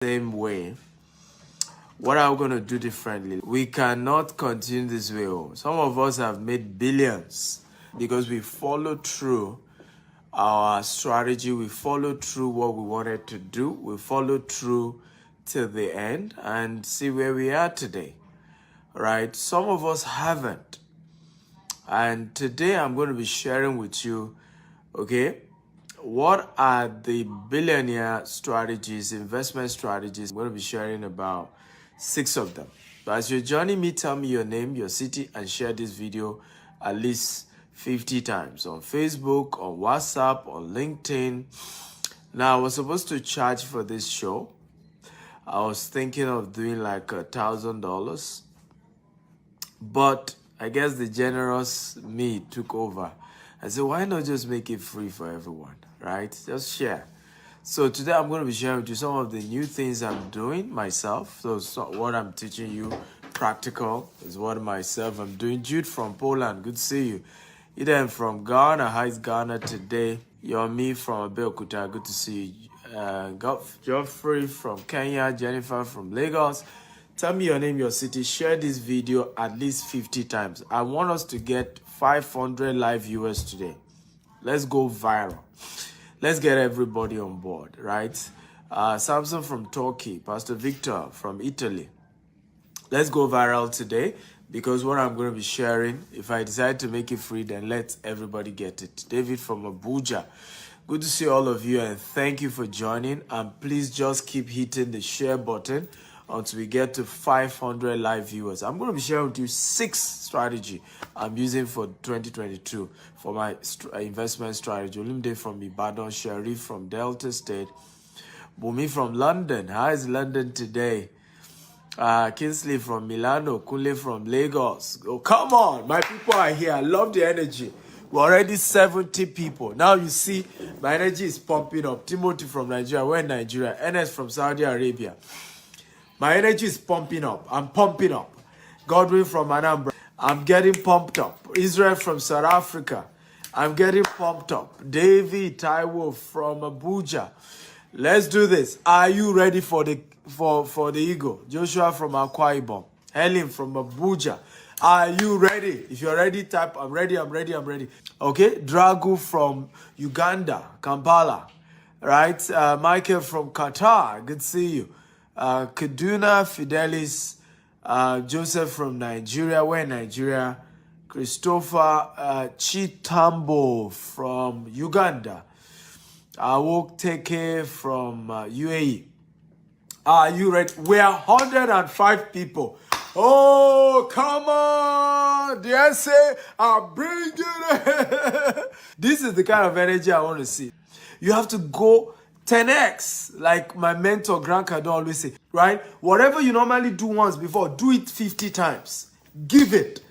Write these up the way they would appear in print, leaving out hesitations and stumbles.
same way. What are we going to do differently? We cannot continue this way. Some of us have made billions because we followed through our strategy. We followed through what we wanted to do. We followed through till the end and see where we are today, right? Some of us haven't. And today I'm going to be sharing with you, okay, what are the billionaire strategies, investment strategies. I'm going to be sharing about 6 of them. So as you're joining me, tell me your name, your city, and share this video at least 50 times on Facebook, on WhatsApp, on LinkedIn. Now, I was supposed to charge for this show. I was thinking of doing like $1,000, but I guess the generous me took over. I said, why not just make it free for everyone, right? Just share. So today I'm going to be sharing with you some of the new things I'm doing myself. So what I'm teaching you, practical, is what myself I'm doing. Jude from Poland, good to see you. Eden from Ghana, how is Ghana today? Yomi from Abeokuta, good to see you. Geoffrey from Kenya, Jennifer from Lagos. Tell me your name, your city. Share this video at least 50 times. I want us to get 500 live viewers today. Let's go viral. Let's get everybody on board, right? Samson from Turkey, Pastor Victor from Italy. Let's go viral today because what I'm going to be sharing, if I decide to make it free, then let everybody get it. David from Abuja. Good to see all of you and thank you for joining. And please just keep hitting the share button until we get to 500 live viewers. I'm going to be sharing with you 6 strategy I'm using for 2022 for my investment strategy. Olumide from Ibadan, Sharif from Delta State, Bumi from London. How is London today? Kinsley from Milano, Kunle from Lagos. Oh, come on, my people are here. I love the energy. We're already 70 people. Now you see my energy is pumping up. Timothy from Nigeria. We're in Nigeria. Enes from Saudi Arabia. My energy is pumping up. I'm pumping up. Godwin from Anambra. I'm getting pumped up. Israel from South Africa. I'm getting pumped up. David Taiwo from Abuja. Let's do this. Are you ready for the ego? Joshua from Akwa Ibom. Helen from Abuja. Are you ready? If you're ready, type I'm ready, I'm ready, I'm ready. Okay? Dragu from Uganda, Kampala. Right? Michael from Qatar. Good to see you. Kaduna Fidelis, Joseph from Nigeria. We're in Nigeria. Christopher Chitambo from Uganda. Awok Teke from UAE. Are you ready? We are 105 people. Oh, come on. The essay, I'm bringing it. This is the kind of energy I want to see. You have to go 10x, like my mentor Grant Cardone always say, right? Whatever you normally do once before, do it 50 times. Give it.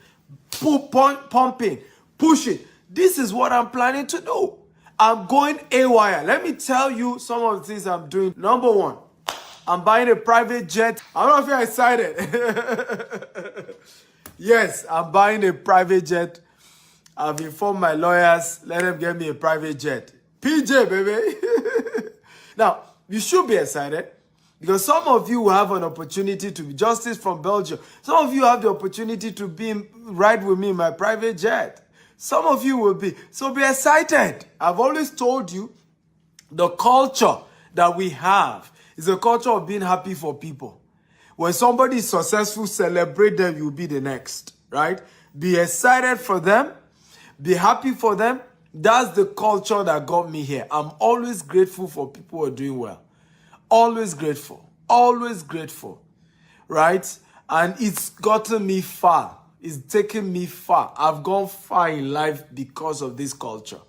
Pumping. Push it. This is what I'm planning to do. I'm going AWire. Let me tell you some of the things I'm doing. Number 1, I'm buying a private jet. I don't know if you're excited. Yes, I'm buying a private jet. I've informed my lawyers. Let them get me a private jet. PJ, baby. Now, you should be excited because some of you will have an opportunity to be Justice from Belgium. Some of you have the opportunity to ride with me in my private jet. Some of you will be. So be excited. I've always told you the culture that we have is a culture of being happy for people. When somebody is successful, celebrate them, you'll be the next, right? Be excited for them. Be happy for them. That's the culture that got me here. I'm always grateful for people who are doing well. Always grateful. Always grateful. Right? And it's gotten me far. It's taken me far. I've gone far in life because of this culture.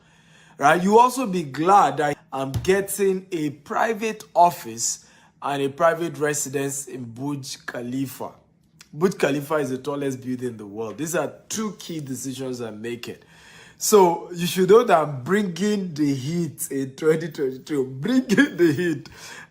Right? You also be glad that I'm getting a private office and a private residence in Burj Khalifa. Burj Khalifa is the tallest building in the world. These are 2 key decisions I'm making. So you should know that I'm bringing the heat in 2022. Bringing the heat.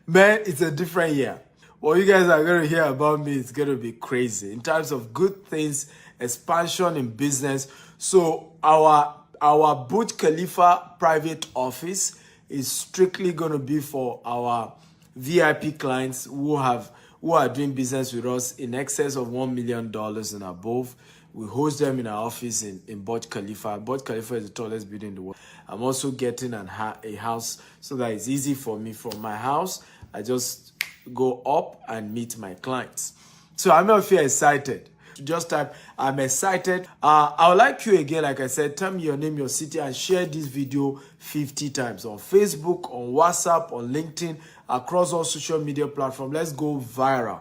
Man, it's a different year. What you guys are going to hear about me is going to be crazy. In terms of good things, expansion in business. So our Burj Khalifa private office is strictly going to be for our VIP clients who are doing business with us in excess of $1 million and above. We host them in our office in Burj Khalifa. Burj Khalifa is the tallest building in the world. I'm also getting a house so that it's easy for me. From my house, I just go up and meet my clients. So I'm not feel excited. Just type, I'm excited. I would like you again, like I said, tell me your name, your city, and share this video 50 times on Facebook, on WhatsApp, on LinkedIn, across all social media platforms. Let's go viral.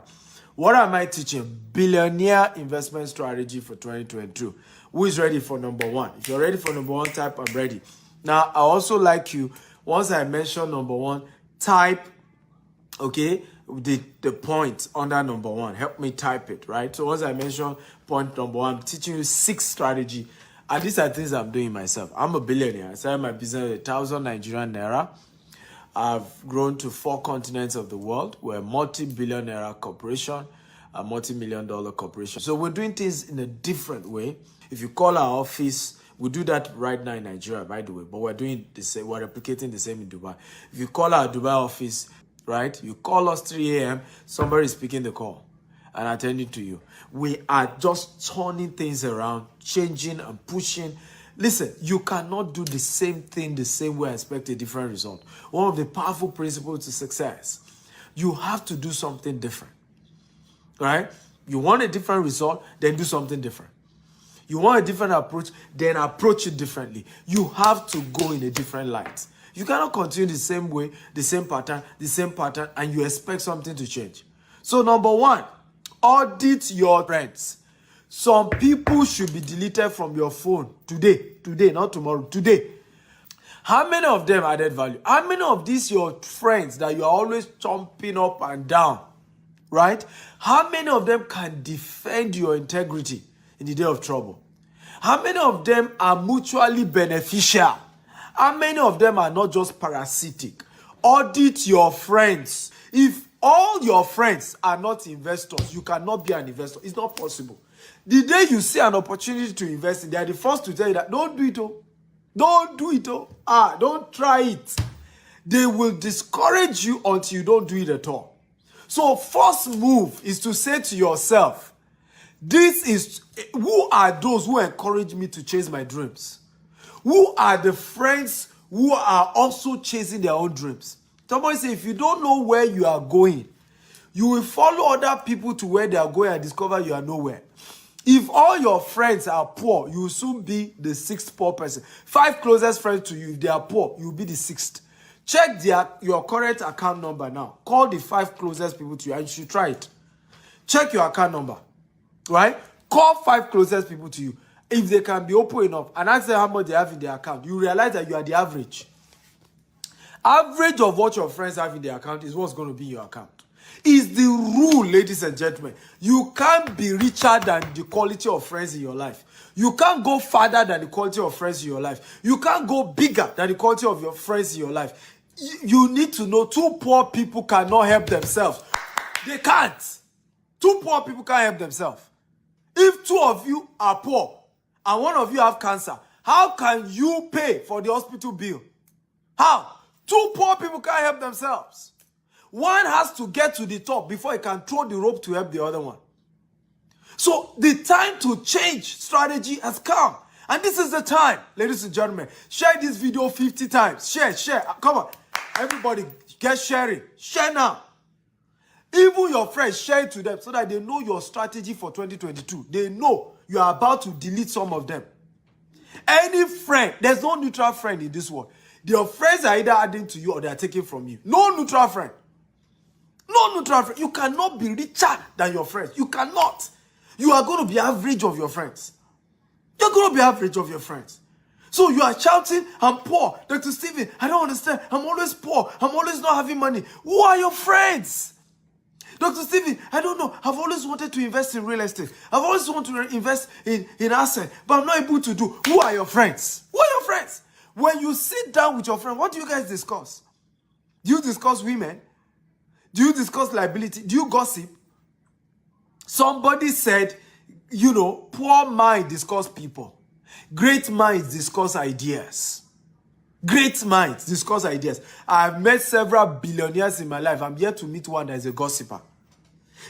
What am I teaching? Billionaire investment strategy for 2022. Who is ready for number one? If you're ready for number one, type I'm ready. Now, I also like you, once I mention number one, type, okay, the point under number one. Help me type it, right? So once I mention point number one, I'm teaching you 6 strategy. And these are things I'm doing myself. I'm a billionaire. I started my business with 1,000 Nigerian naira. I've grown to 4 continents of the world. We're a multi-billion naira corporation, a multi-million-dollar corporation. So we're doing things in a different way. If you call our office, we do that right now in Nigeria, by the way, but we're doing the same. We're replicating the same in Dubai. If you call our Dubai office, right, you call us 3 a.m., somebody is picking the call and attending to you. We are just turning things around, changing and pushing. Listen, you cannot do the same thing the same way and expect a different result. One of the powerful principles to success, you have to do something different, right? You want a different result, then do something different. You want a different approach, then approach it differently. You have to go in a different light. You cannot continue the same way, the same pattern, and you expect something to change. So number one, audit your friends. Some people should be deleted from your phone today, not tomorrow, today. How many of them added value? How many of these your friends that you are always chomping up and down, right? How many of them can defend your integrity in the day of trouble? How many of them are mutually beneficial? How many of them are not just parasitic? Audit your friends. If all your friends are not investors, you cannot be an investor. It's not possible. The day you see an opportunity to invest in, they are the first to tell you that don't do it. Oh. Don't do it. Oh. Don't try it. They will discourage you until you don't do it at all. So first move is to say to yourself, who are those who encourage me to chase my dreams? Who are the friends who are also chasing their own dreams? Somebody say, if you don't know where you are going, you will follow other people to where they are going and discover you are nowhere. If all your friends are poor, you will soon be the 6th poor person. 5 closest friends to you, if they are poor, you will be the 6th. Check your current account number now. Call the 5 closest people to you, and you should try it. Check your account number, right? Call 5 closest people to you. If they can be open enough and ask them how much they have in their account, you realize that you are the average. Average of what your friends have in their account is what's going to be in your account. It's the rule, ladies and gentlemen. You can't be richer than the quality of friends in your life. You can't go farther than the quality of friends in your life. You can't go bigger than the quality of your friends in your life. You need to know 2 poor people cannot help themselves. They can't. 2 poor people can't help themselves. If 2 of you are poor, and 1 of you have cancer, how can you pay for the hospital bill? How? 2 poor people can't help themselves. One has to get to the top before he can throw the rope to help the other one. So the time to change strategy has come. And this is the time, ladies and gentlemen. Share this video 50 times. Share. Come on. Everybody, get sharing. Share now. Even your friends, share it to them so that they know your strategy for 2022. They know you are about to delete some of them. Any friend, there's no neutral friend in this world. Your friends are either adding to you or they are taking from you. No neutral friend. No neutral friend. You cannot be richer than your friends. You cannot. You are going to be average of your friends. You're going to be average of your friends. So you are shouting, I'm poor. Dr. Stephen, I don't understand. I'm always poor. I'm always not having money. Who are your friends? Dr. Stephen, I don't know. I've always wanted to invest in real estate. I've always wanted to invest in assets, but I'm not able to do. Who are your friends? Who are your friends? When you sit down with your friend, what do you guys discuss? Do you discuss women? Do you discuss liability? Do you gossip? Somebody said, poor mind discuss people. Great minds discuss ideas. Great minds discuss ideas. I've met several billionaires in my life. I'm yet to meet one that is a gossiper.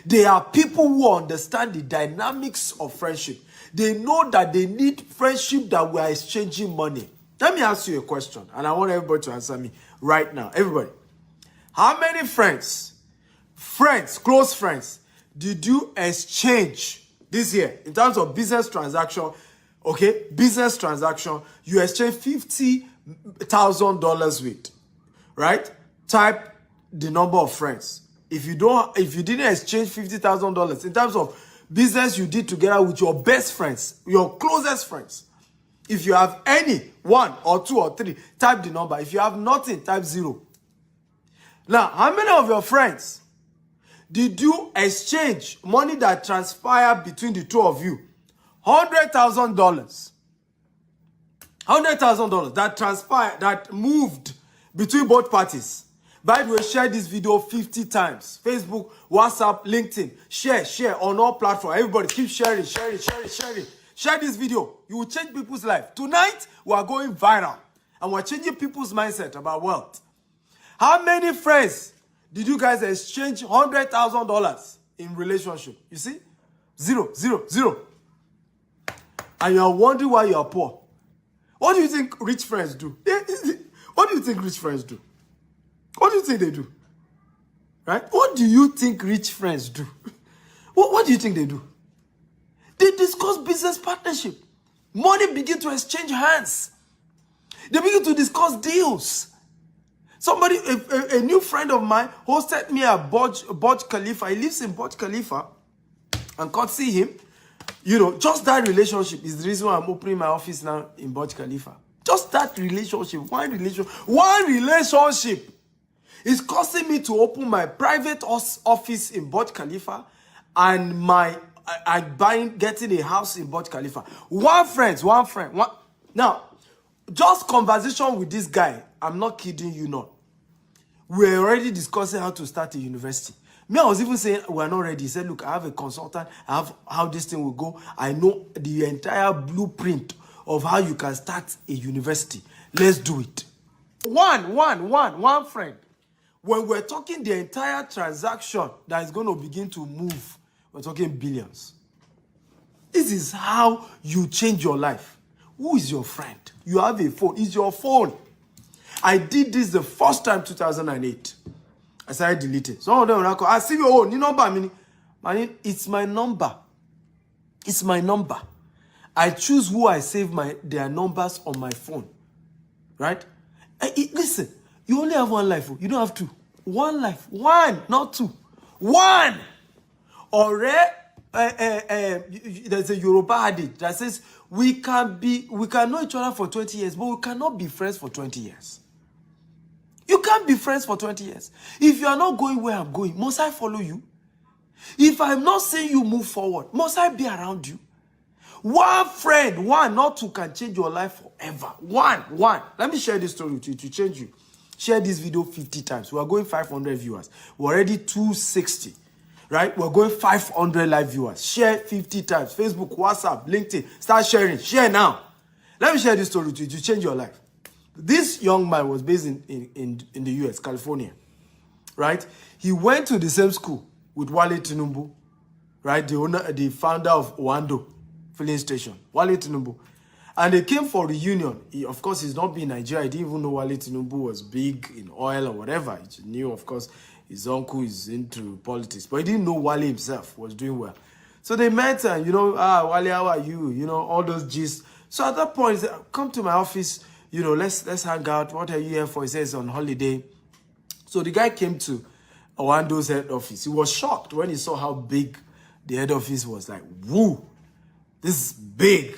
They are people who understand the dynamics of friendship. They know that they need friendship that we are exchanging money. Let me ask you a question, and I want everybody to answer me right now. Everybody, how many friends, close friends, did you exchange this year in terms of business transaction? Okay, business transaction, you exchange $50,000 with, right? Type the number of friends. If you didn't exchange $50,000 in terms of business you did together with your best friends, your closest friends, if you have any, 1 or 2 or 3, type the number. If you have nothing, type 0. Now, how many of your friends did you exchange money that transpired between the two of you? $100,000. $100,000 that transpired, that moved between both parties. By the way, share this video 50 times. Facebook, WhatsApp, LinkedIn. Share on all platforms. Everybody keep sharing. Share this video. You will change people's life. Tonight, we are going viral. And we're changing people's mindset about wealth. How many friends did you guys exchange $100,000 in relationship? You see? 0. And you are wondering why you are poor. What do you think rich friends do? What do you think rich friends do? What do you think they do? Right? What do you think rich friends do? What do you think they do? They discuss business partnership. Money begin to exchange hands. They begin to discuss deals. Somebody, a new friend of mine, hosted me at Burj Khalifa. He lives in Burj Khalifa. And can't see him. You know, just that relationship is the reason why I'm opening my office now in Burj Khalifa. Just that relationship, one relationship is causing me to open my private office in Burj Khalifa and getting a house in Burj Khalifa. One friend. Now, just conversation with this guy, I'm not kidding you not. We're already discussing how to start a university. Me, I was even saying we're not ready. He said, look, I have a consultant. I have how this thing will go. I know the entire blueprint of how you can start a university. Let's do it. One friend. When we're talking the entire transaction that is going to begin to move, we're talking billions. This is how you change your life. Who is your friend? You have a phone. It's your phone. I did this the first time, 2008. I started deleting. Some of them will call, I see your own. You number, it's my number. It's my number. I choose who I save their numbers on my phone. Right? Listen, you only have one life. You don't have two. One life. One, not two. One. Or there's a Yoruba adage that says we can know each other for 20 years, but we cannot be friends for 20 years. You can't be friends for 20 years. If you are not going where I'm going, must I follow you? If I'm not seeing you move forward, must I be around you? One friend, not two, can change your life forever. One. Let me share this story with you to change you. Share this video 50 times. We are going 500 viewers. We're already 260. Right? We're going 500 live viewers. Share 50 times. Facebook, WhatsApp, LinkedIn. Start sharing. Share now. Let me share this story with you to change your life. This young man was based in the US, California. Right? He went to the same school with Wale Tinubu. Right? The founder of Wando filling station. Wale Tinubu. And they came for reunion. Of course, he's not been in Nigeria. He didn't even know Wale Tinubu was big in oil or whatever. He knew, of course, his uncle is into politics. But he didn't know Wale himself was doing well. So they met and, Wale, how are you? All those gist. So at that point, he said, come to my office. Let's hang out. What are you here for? He says on holiday. So the guy came to Wando's head office. He was shocked when he saw how big the head office was. Like, woo, this is big.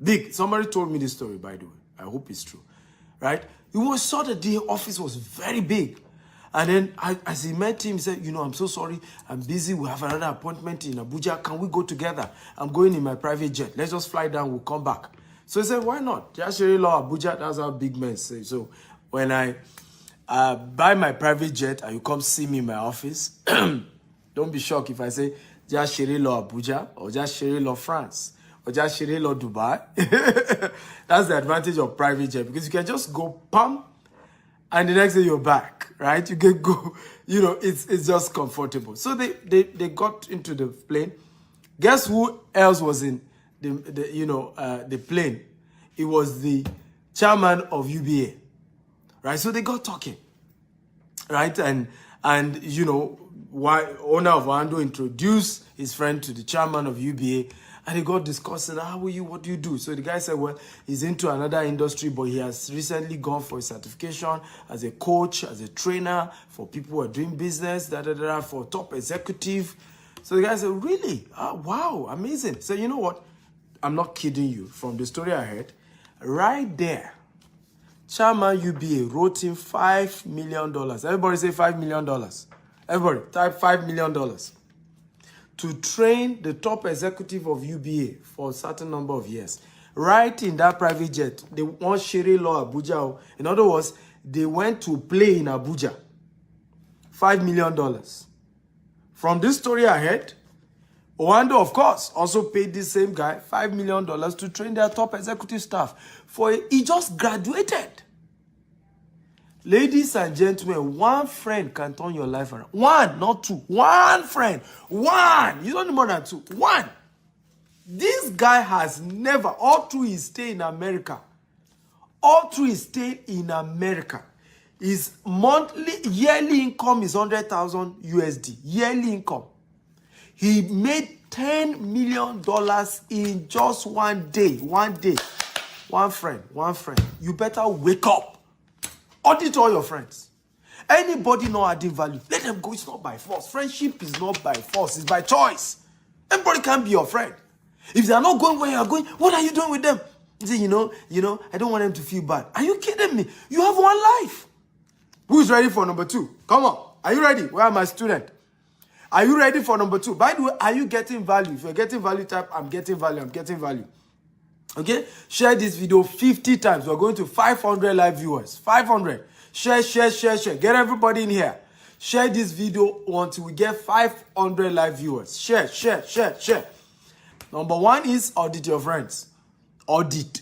Big. Somebody told me this story, by the way. I hope it's true. Right? He saw that the office was very big. And then as he met him, he said, I'm so sorry. I'm busy. We have another appointment in Abuja. Can we go together? I'm going in my private jet. Let's just fly down. We'll come back. So he said, why not? Just law Abuja. That's how big men say. So when I buy my private jet and you come see me in my office, don't be shocked if I say, just law Abuja or just law France. Ojashire Lord Dubai. That's the advantage of private jet, because you can just go pam, and the next day you're back, right? You can go, you know, it's just comfortable. So they got into the plane. Guess who else was in the plane? It was the chairman of UBA, right? So they got talking, right? And you know, why owner of Orlando introduced his friend to the chairman of UBA, and he got discussing, how are you, what do you do? So the guy said, well, he's into another industry, but he has recently gone for a certification as a coach, as a trainer for people who are doing business, for top executive. So the guy said, really? Oh, wow, amazing. So you know what? I'm not kidding you. From the story I heard, right there, Chairman UBA wrote him $5 million. Everybody say $5 million. Everybody type $5 million to train the top executive of UBA for a certain number of years. Right in that private jet, they want Shere Law Abuja. In other words, they went to play in Abuja. $5 million. From this story I heard, Orlando, of course, also paid this same guy $5 million to train their top executive staff. He just graduated. Ladies and gentlemen, one friend can turn your life around. One, not two. One friend. One. You don't need more than two. One. This guy has never, all through his stay in America, his yearly income is 100,000 USD. Yearly income. He made $10 million in just one day. One day. One friend. You better wake up. Audit all your friends. Anybody not adding value, let them go. It's not by force. Friendship is not by force. It's by choice. Everybody can be your friend. If they are not going where you are going, what are you doing with them? You say, you know, I don't want them to feel bad. Are you kidding me? You have one life. Who's ready for number 2? Come on. Are you ready? Where are my students? Are you ready for number 2? By the way, are you getting value? If you're getting value, type, I'm getting value. Okay? Share this video 50 times. We're going to 500 live viewers. 500. Share. Get everybody in here. Share this video until we get 500 live viewers. Share. Number 1 is audit your friends. Audit.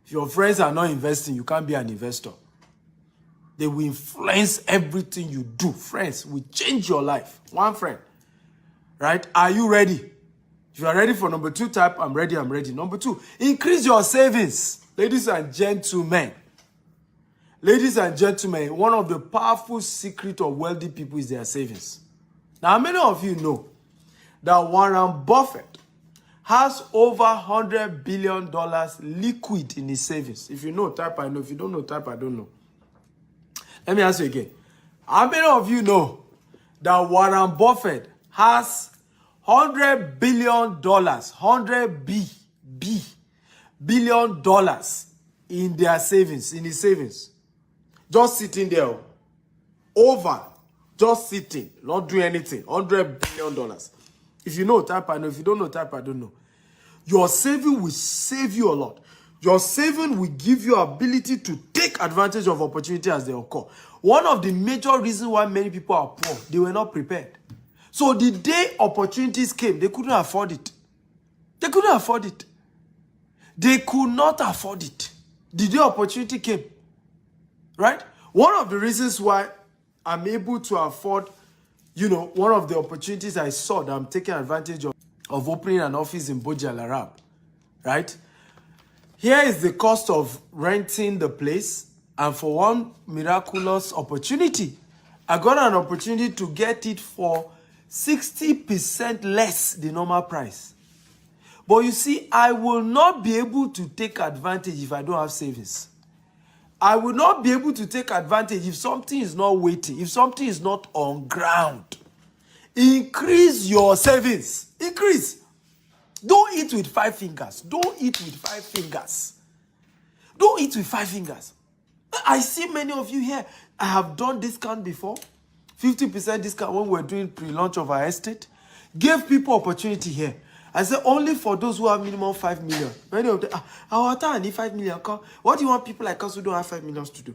If your friends are not investing, you can't be an investor. They will influence everything you do. Friends will change your life. One friend. Right? Are you ready? If you are ready for number 2, type, I'm ready. Number 2, increase your savings. Ladies and gentlemen, one of the powerful secrets of wealthy people is their savings. Now, many of you know that Warren Buffett has over $100 billion liquid in his savings. If you know, type, I know. If you don't know, type, I don't know. Let me ask you again. How many of you know that Warren Buffett has $100 billion, billion dollars in their savings, in his savings? Just sitting there, just sitting, not doing anything. $100 billion. If you know, type I know. If you don't know, type I don't know. Your saving will save you a lot. Your saving will give you ability to take advantage of opportunity as they occur. One of the major reasons why many people are poor, they were not prepared. So the day opportunities came, they couldn't afford it. They could not afford it. The day opportunity came, right? One of the reasons why I'm able to afford, one of the opportunities I saw that I'm taking advantage of opening an office in Burj Al Arab, right? Here is the cost of renting the place, and for one miraculous opportunity, I got an opportunity to get it for 60% less the normal price. But you see, I will not be able to take advantage if I don't have savings. I will not be able to take advantage if something is not waiting, if something is not on ground. Increase your savings. Increase. Don't eat with 5 fingers. Don't eat with 5 fingers. Don't eat with 5 fingers. I see many of you here. I have done discount before. 50% discount when we were doing pre-launch of our estate. Gave people opportunity here. I said only for those who have minimum 5 million. Many of them, I need 5 million. What do you want people like us who don't have 5 million to do?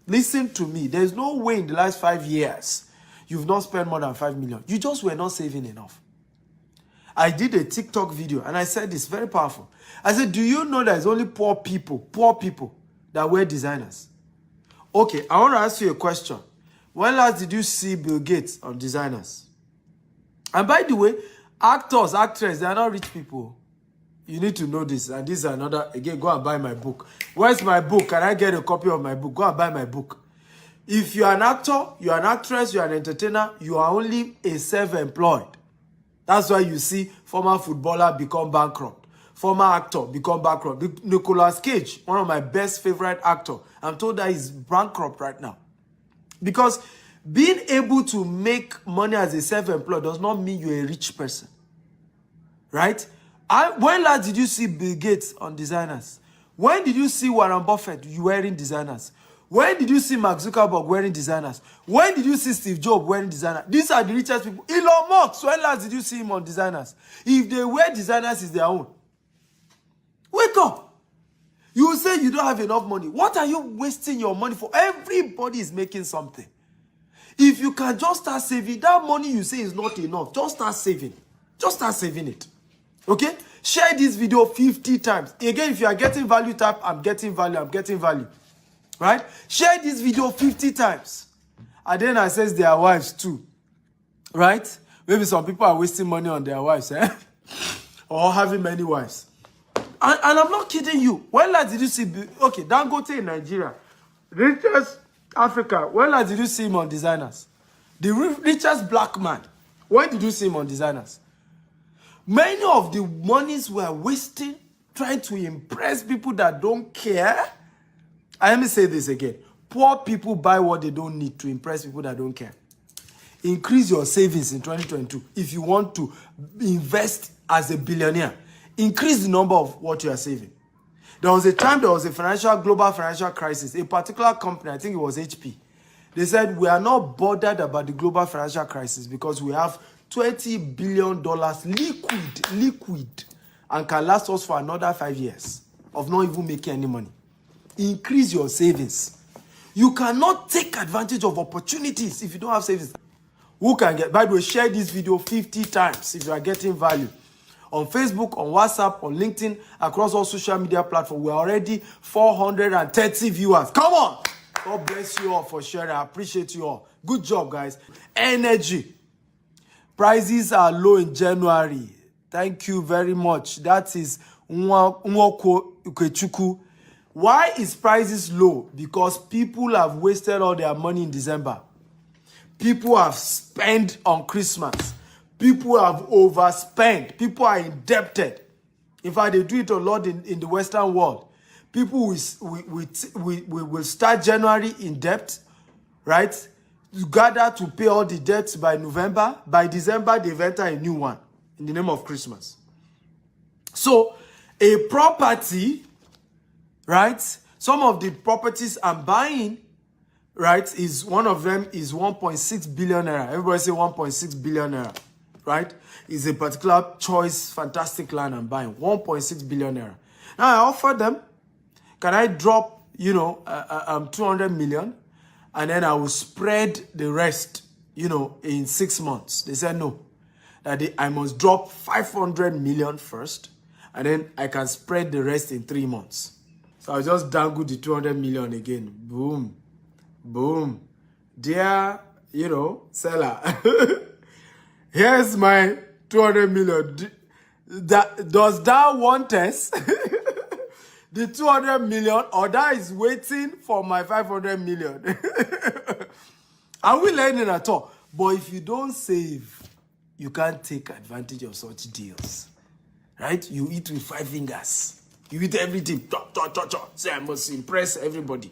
Listen to me. There's no way in the last 5 years you've not spent more than 5 million. You just were not saving enough. I did a TikTok video and I said this, very powerful. I said, do you know there's only poor people that wear designers? Okay, I want to ask you a question. When last did you see Bill Gates on designers? And by the way, actors, actresses, they are not rich people. You need to know this. And this is another, again, go and buy my book. Where's my book? Can I get a copy of my book? Go and buy my book. If you are an actor, you are an actress, you are an entertainer, you are only a self-employed. That's why you see former footballer become bankrupt. Former actor become bankrupt. Nicolas Cage, one of my best favorite actors, I'm told that he's bankrupt right now. Because being able to make money as a self-employed does not mean you're a rich person. Right? When last did you see Bill Gates on designers? When did you see Warren Buffett wearing designers? When did you see Mark Zuckerberg wearing designers? When did you see Steve Jobs wearing designers? These are the richest people. Elon Musk, when last did you see him on designers? If they wear designers, it's their own. Wake up. You will say you don't have enough money. What are you wasting your money for? Everybody is making something. If you can just start saving, that money you say is not enough, just start saving. Just start saving it. Okay? Share this video 50 times. Again, if you are getting value, type, I'm getting value, I'm getting value. Right? Share this video 50 times. And then I says their wives too. Right? Maybe some people are wasting money on their wives, eh? Or having many wives. And I'm not kidding you. When last did you see... Okay, Dangote in Nigeria. Richest Africa. When last did you see him on designers? The richest black man. When did you see him on designers? Many of the monies we're wasting trying to impress people that don't care. And let me say this again. Poor people buy what they don't need to impress people that don't care. Increase your savings in 2022 if you want to invest as a billionaire. Increase the number of what you are saving. There was a time there was a global financial crisis. A particular company, I think it was HP, they said, we are not bothered about the global financial crisis because we have $20 billion liquid and can last us for another 5 years of not even making any money. Increase your savings. You cannot take advantage of opportunities if you don't have savings. Who can get? By the way, share this video 50 times if you are getting value. On Facebook, on WhatsApp, on LinkedIn, across all social media platforms. We're already 430 viewers. Come on! God bless you all for sharing. I appreciate you all. Good job, guys. Energy. Prices are low in January. Thank you very much. That is Nwoko Ukechukwu. Why is prices low? Because people have wasted all their money in December. People have spent on Christmas. People have overspent. People are indebted. In fact, they do it a lot in the Western world. People will start January in debt, right? You gather to pay all the debts by November. By December, they've entered a new one in the name of Christmas. So, a property, right? Some of the properties I'm buying, right, is one of them is 1.6 billion naira. Everybody say 1.6 billion naira, right? Is a particular choice, fantastic land I'm buying. 1.6 billion naira. Now I offer them, can I drop, 200 million? And then I will spread the rest, in 6 months. They said no. That I must drop 500 million first. And then I can spread the rest in 3 months. So I'll just dangle the 200 million again. Boom. Boom. Dear, seller. Here's my 200 million. Does that want us? The 200 million, or that is waiting for my 500 million. Are we learning at all? But if you don't save, you can't take advantage of such deals. Right? You eat with 5 fingers. You eat everything. Say, I must impress everybody.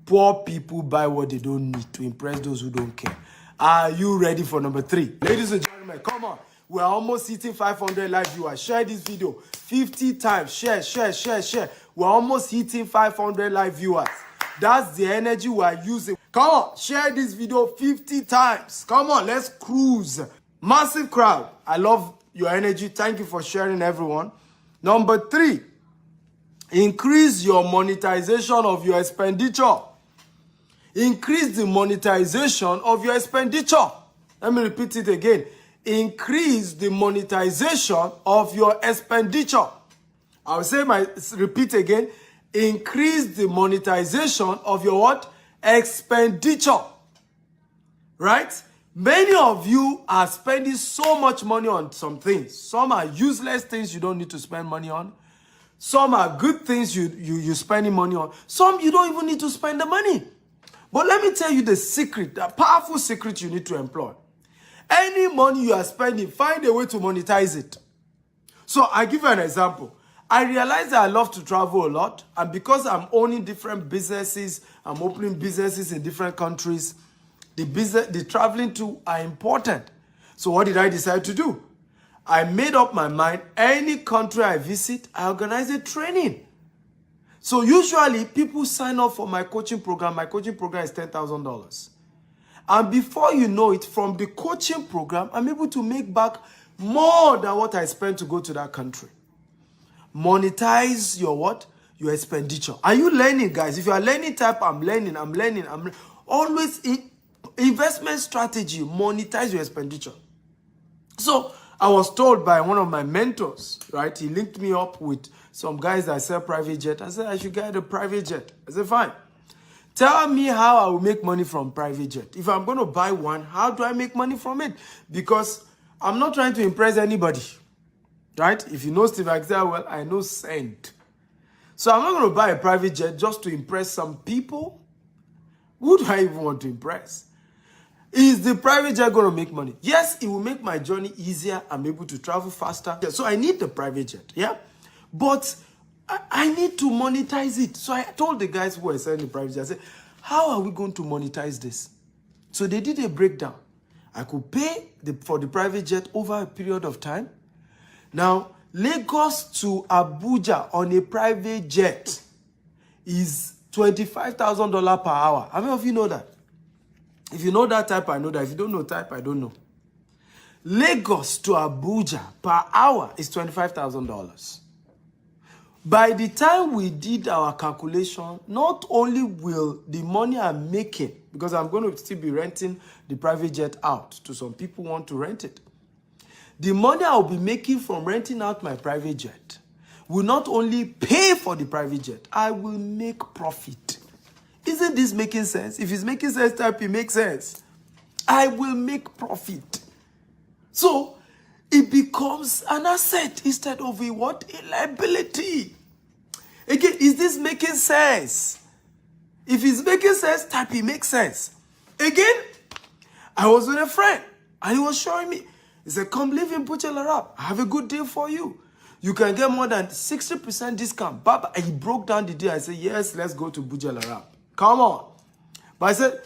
Poor people buy what they don't need to impress those who don't care. Are you ready for number 3? Ladies and gentlemen, come on. We're almost hitting 500 live viewers. Share this video 50 times. Share. We're almost hitting 500 live viewers. That's the energy we're using. Come on, share this video 50 times. Come on, let's cruise. Massive crowd. I love your energy. Thank you for sharing, everyone. Number 3, increase your monetization of your expenditure. Increase the monetization of your expenditure. Let me repeat it again. increase the monetization of your expenditure. I'll repeat again. Increase the monetization of your what? Expenditure. Right? Many of you are spending so much money on some things. Some are useless things you don't need to spend money on. Some are good things you're spending money on. Some you don't even need to spend the money. But let me tell you the secret, the powerful secret you need to employ. Any money you are spending, find a way to monetize it. So I give you an example. I realize that I love to travel a lot. And because I'm owning different businesses, I'm opening businesses in different countries, the traveling too are important. So what did I decide to do? I made up my mind, any country I visit, I organize a training. So usually people sign up for my coaching program. My coaching program is $10,000. And before you know it, from the coaching program, I'm able to make back more than what I spent to go to that country. Monetize your what? Your expenditure. Are you learning, guys? If you are learning type, I'm learning. Always investment strategy, monetize your expenditure. So I was told by one of my mentors, right? He linked me up with some guys that sell private jet. I said, I should get a private jet. I said, fine. Tell me how I will make money from private jet. If I'm going to buy one, how do I make money from it? Because I'm not trying to impress anybody, right? If you know Steve Axel well, I know Send. So I'm not going to buy a private jet just to impress some people. Who do I even want to impress? Is the private jet going to make money? Yes, it will make my journey easier. I'm able to travel faster. So I need the private jet, yeah? But I need to monetize it. So I told the guys who were selling the private jet, I said, how are we going to monetize this? So they did a breakdown. I could pay for the private jet over a period of time. Now, Lagos to Abuja on a private jet is $25,000 per hour. How many of you know that? If you know that type, I know that. If you don't know type, I don't know. Lagos to Abuja per hour is $25,000. By the time we did our calculation, not only will the money I'm making, because I'm going to still be renting the private jet out to some people who want to rent it. The money I'll be making from renting out my private jet will not only pay for the private jet, I will make profit. Isn't this making sense? If it's making sense, type it makes sense. I will make profit. So it becomes an asset instead of a what? A liability. Again, is this making sense? If it's making sense, type it makes sense. Again, I was with a friend and he was showing me. He said, come live in Buja Larab. I have a good deal for you. You can get more than 60% discount. Baba, he broke down the deal. I said, yes, let's go to Buja Larab. Come on. But I said,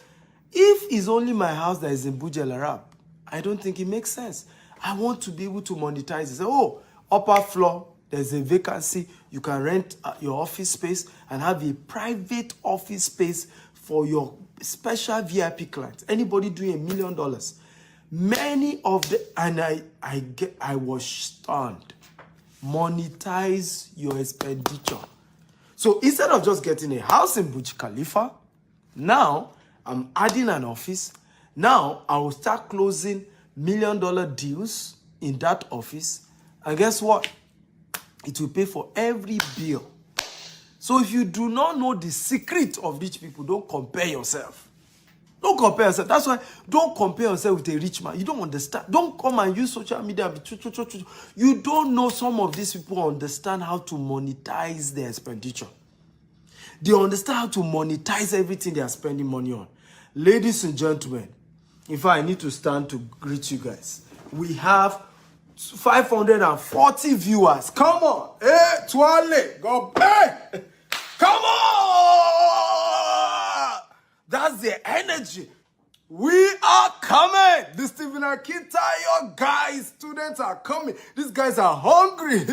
if it's only my house that is in Buja Larab, I don't think it makes sense. I want to be able to monetize it. Say, oh, upper floor, there's a vacancy. You can rent your office space and have a private office space for your special VIP clients. Anybody doing $1 million. Many of the, and I was stunned. Monetize your expenditure. So instead of just getting a house in Burj Khalifa, now I'm adding an office. Now I will start closing $1 million deals in that office. And guess what? It will pay for every bill. So if you do not know the secret of rich people, don't compare yourself. Don't compare yourself. That's why don't compare yourself with a rich man. You don't understand. Don't come and use social media. You don't know some of these people understand how to monetize their expenditure. They understand how to monetize everything they are spending money on. Ladies and gentlemen, in fact, I need to stand to greet you guys. We have 540 viewers. Come on. Hey, Twale. Go back. Come on. That's the energy. We are coming. The Stephen Akintayo guys, students are coming. These guys are hungry.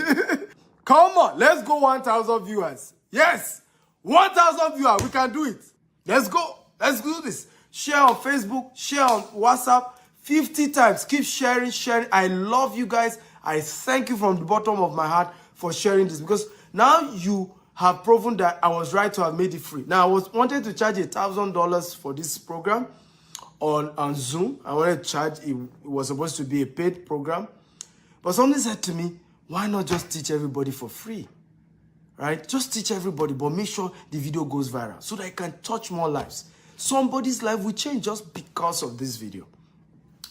Come on. Let's go 1,000 viewers. Yes. 1,000 viewers. We can do it. Let's go. Let's do this. Share on Facebook. Share on WhatsApp. 50 times. Keep sharing. I love you guys. I thank you from the bottom of my heart for sharing this, because now you have proven that I was right to have made it free. Now, I wanted to charge $1,000 for this program. on Zoom. I wanted to charge. It was supposed to be a paid program. But somebody said to me, why not just teach everybody for free? Right? Just teach everybody, but make sure the video goes viral so that it can touch more lives. Somebody's life will change just because of this video.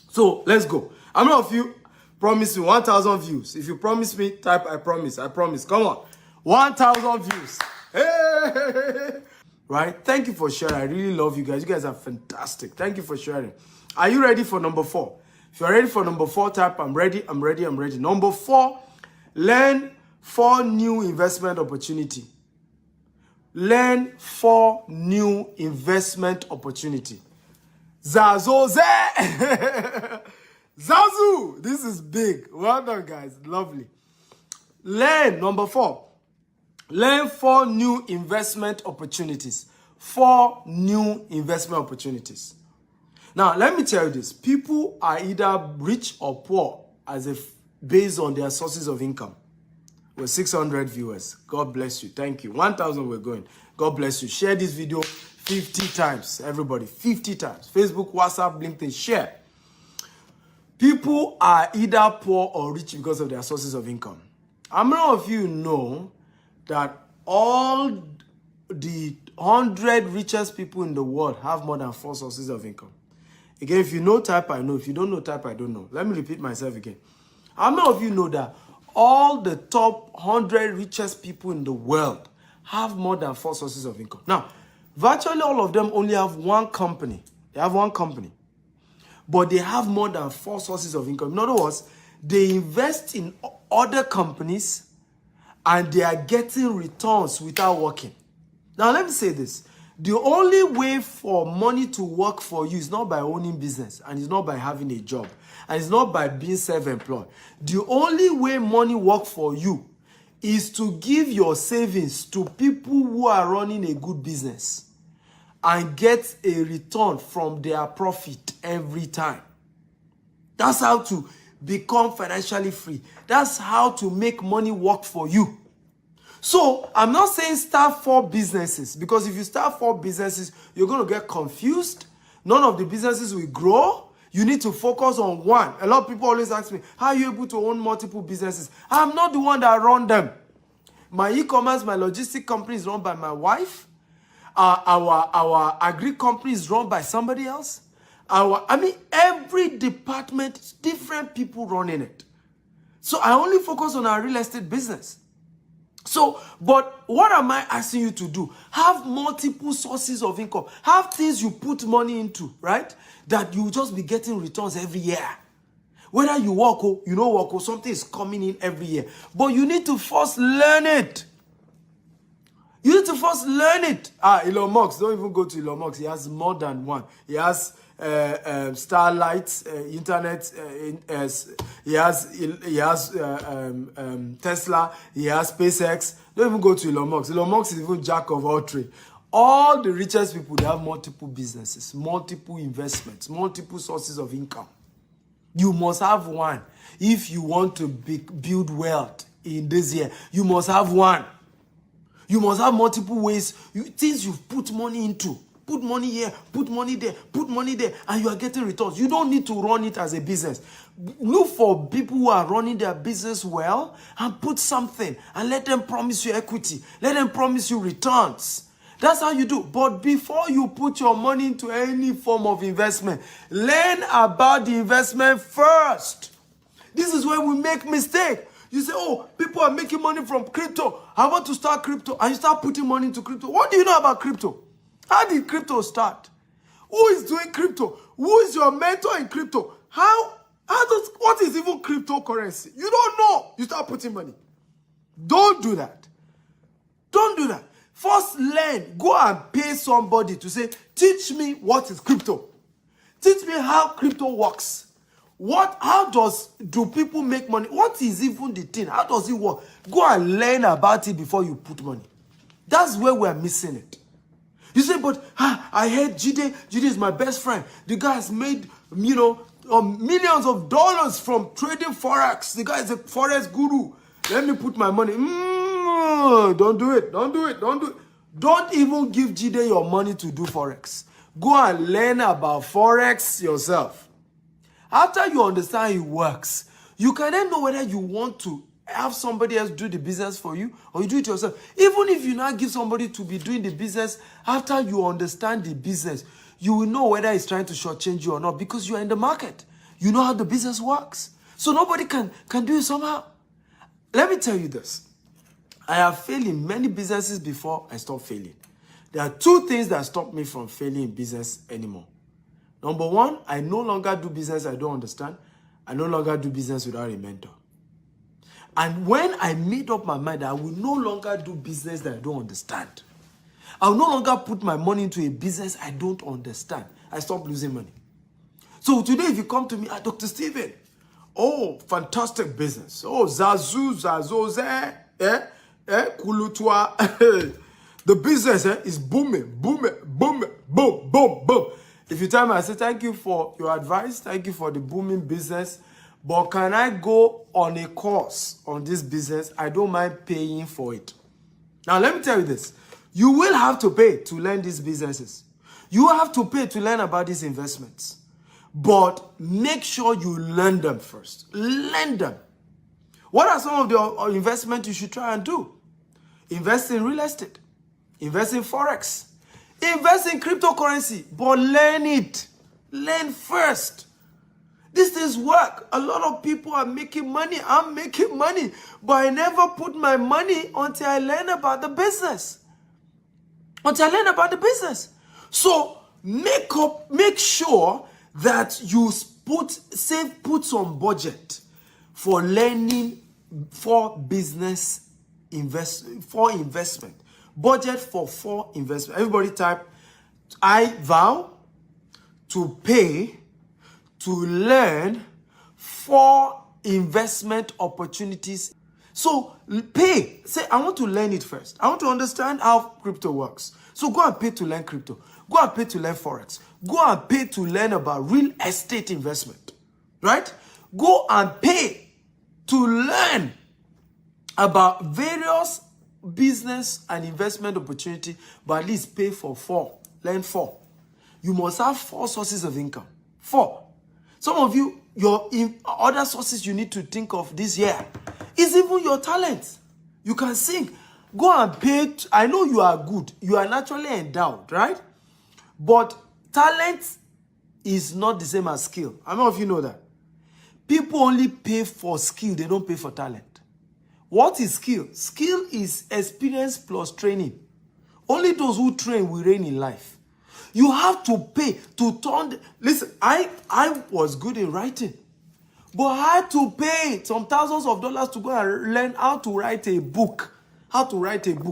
So let's go. How many of you promise me 1,000 views? If you promise me, type I promise. I promise. Come on. 1,000 views. Hey! Right? Thank you for sharing. I really love you guys. You guys are fantastic. Thank you for sharing. Are you ready for number 4? If you're ready for number 4, type I'm ready, I'm ready, I'm ready. Number 4, learn 4 new investment opportunity. Learn 4 new investment opportunity. Zazoze! Zazu! This is big. Well done, guys. Lovely. Learn, number 4. Learn 4 new investment opportunities. 4 new investment opportunities. Now, let me tell you this. People are either rich or poor as if based on their sources of income. We're 600 viewers. God bless you. Thank you. 1,000 we're going. God bless you. Share this video 50 times. Everybody, 50 times. Facebook, WhatsApp, LinkedIn, share. People are either poor or rich because of their sources of income. How many of you know that all the 100 richest people in the world have more than 4 sources of income? Again, if you know, type I know. If you don't know, type I don't know. Let me repeat myself again. How many of you know that all the top 100 richest people in the world have more than 4 sources of income? Now, virtually all of them only have one company. They have one company. But they have more than 4 sources of income. In other words, they invest in other companies and they are getting returns without working. Now, let me say this. The only way for money to work for you is not by owning business, and it's not by having a job, and it's not by being self-employed. The only way money works for you is to give your savings to people who are running a good business and get a return from their profit every time. That's how to become financially free. That's how to make money work for you. So, I'm not saying start 4 businesses, because if you start 4 businesses, you're going to get confused. None of the businesses will grow. You need to focus on one. A lot of people always ask me, how are you able to own multiple businesses? I'm not the one that run them. My e-commerce, my logistic company is run by my wife. Our agri company is run by somebody else. Every department, different people running it. So I only focus on our real estate business. So, but what am I asking you to do? Have multiple sources of income. Have things you put money into, right? That you just be getting returns every year. Whether you work or you don't work or something is coming in every year. But you need to first learn it. You need to first learn it. Elon Musk, don't even go to Elon Musk. He has more than one. He has Starlight, internet. He has Tesla. He has SpaceX. Don't even go to Elon Musk. Elon Musk is even jack of all trades. All the richest people, they have multiple businesses, multiple investments, multiple sources of income. You must have one. If you want to build wealth in this year, you must have one. You must have multiple ways, things you've put money into. Put money here, put money there, put money there, and you are getting returns. You don't need to run it as a business. Look for people who are running their business well and put something and let them promise you equity. Let them promise you returns. That's how you do. But before you put your money into any form of investment, learn about the investment first. This is where we make mistake. You say, oh, people are making money from crypto. I want to start crypto. And you start putting money into crypto. What do you know about crypto? How did crypto start? Who is doing crypto? Who is your mentor in crypto? What is even cryptocurrency? You don't know. You start putting money. Don't do that. Don't do that. First learn. Go and pay somebody to say, teach me what is crypto. Teach me how crypto works. How do people make money? What is even the thing? How does it work? Go and learn about it before you put money. That's where we're missing it. You say, but I heard Jide. Jide is my best friend. The guy has made, millions of dollars from trading Forex. The guy is a Forex guru. Let me put my money. Don't do it. Don't do it. Don't do it. Don't even give Jide your money to do Forex. Go and learn about Forex yourself. After you understand it works, you can then know whether you want to have somebody else do the business for you or you do it yourself. Even if you now give somebody to be doing the business, after you understand the business, you will know whether it's trying to shortchange you or not because you are in the market. You know how the business works. So nobody can do it somehow. Let me tell you this. I have failed in many businesses before I stopped failing. There are two things that stop me from failing in business anymore. Number one, I no longer do business I don't understand. I no longer do business without a mentor. And when I made up my mind, I will no longer do business that I don't understand. I will no longer put my money into a business I don't understand. I stop losing money. So today, if you come to me, Dr. Stephen, oh, fantastic business. Oh, Zazoze, Kulutwa. The business is booming, boom, boom, boom. If you tell me, I say, thank you for your advice. Thank you for the booming business. But can I go on a course on this business? I don't mind paying for it. Now, let me tell you this. You will have to pay to learn these businesses. You have to pay to learn about these investments. But make sure you learn them first. Learn them. What are some of the investments you should try and do? Invest in real estate. Invest in Forex. Invest in cryptocurrency. But learn it. Learn first. These things work. A lot of people are making money. I'm making money. But I never put my money until I learn about the business. So make sure that you put some budget for learning for business investment. Budget for investment. Everybody type, I vow to pay to learn for investment opportunities. So pay. Say, I want to learn it first. I want to understand how crypto works. So go and pay to learn crypto. Go and pay to learn Forex. Go and pay to learn about real estate investment. Right? Go and pay to learn about various business and investment opportunity, but at least pay for 4. Learn 4. You must have 4 sources of income. 4. Some of you, your other sources you need to think of this year is even your talent. You can sing. Go and pay. I know you are good. You are naturally endowed, right? But talent is not the same as skill. How many of you know that? People only pay for skill. They don't pay for talent. What is skill? Skill is experience plus training. Only those who train will reign in life. You have to pay to turn. Listen, I was good in writing, but I had to pay some thousands of dollars to go and learn how to write a book.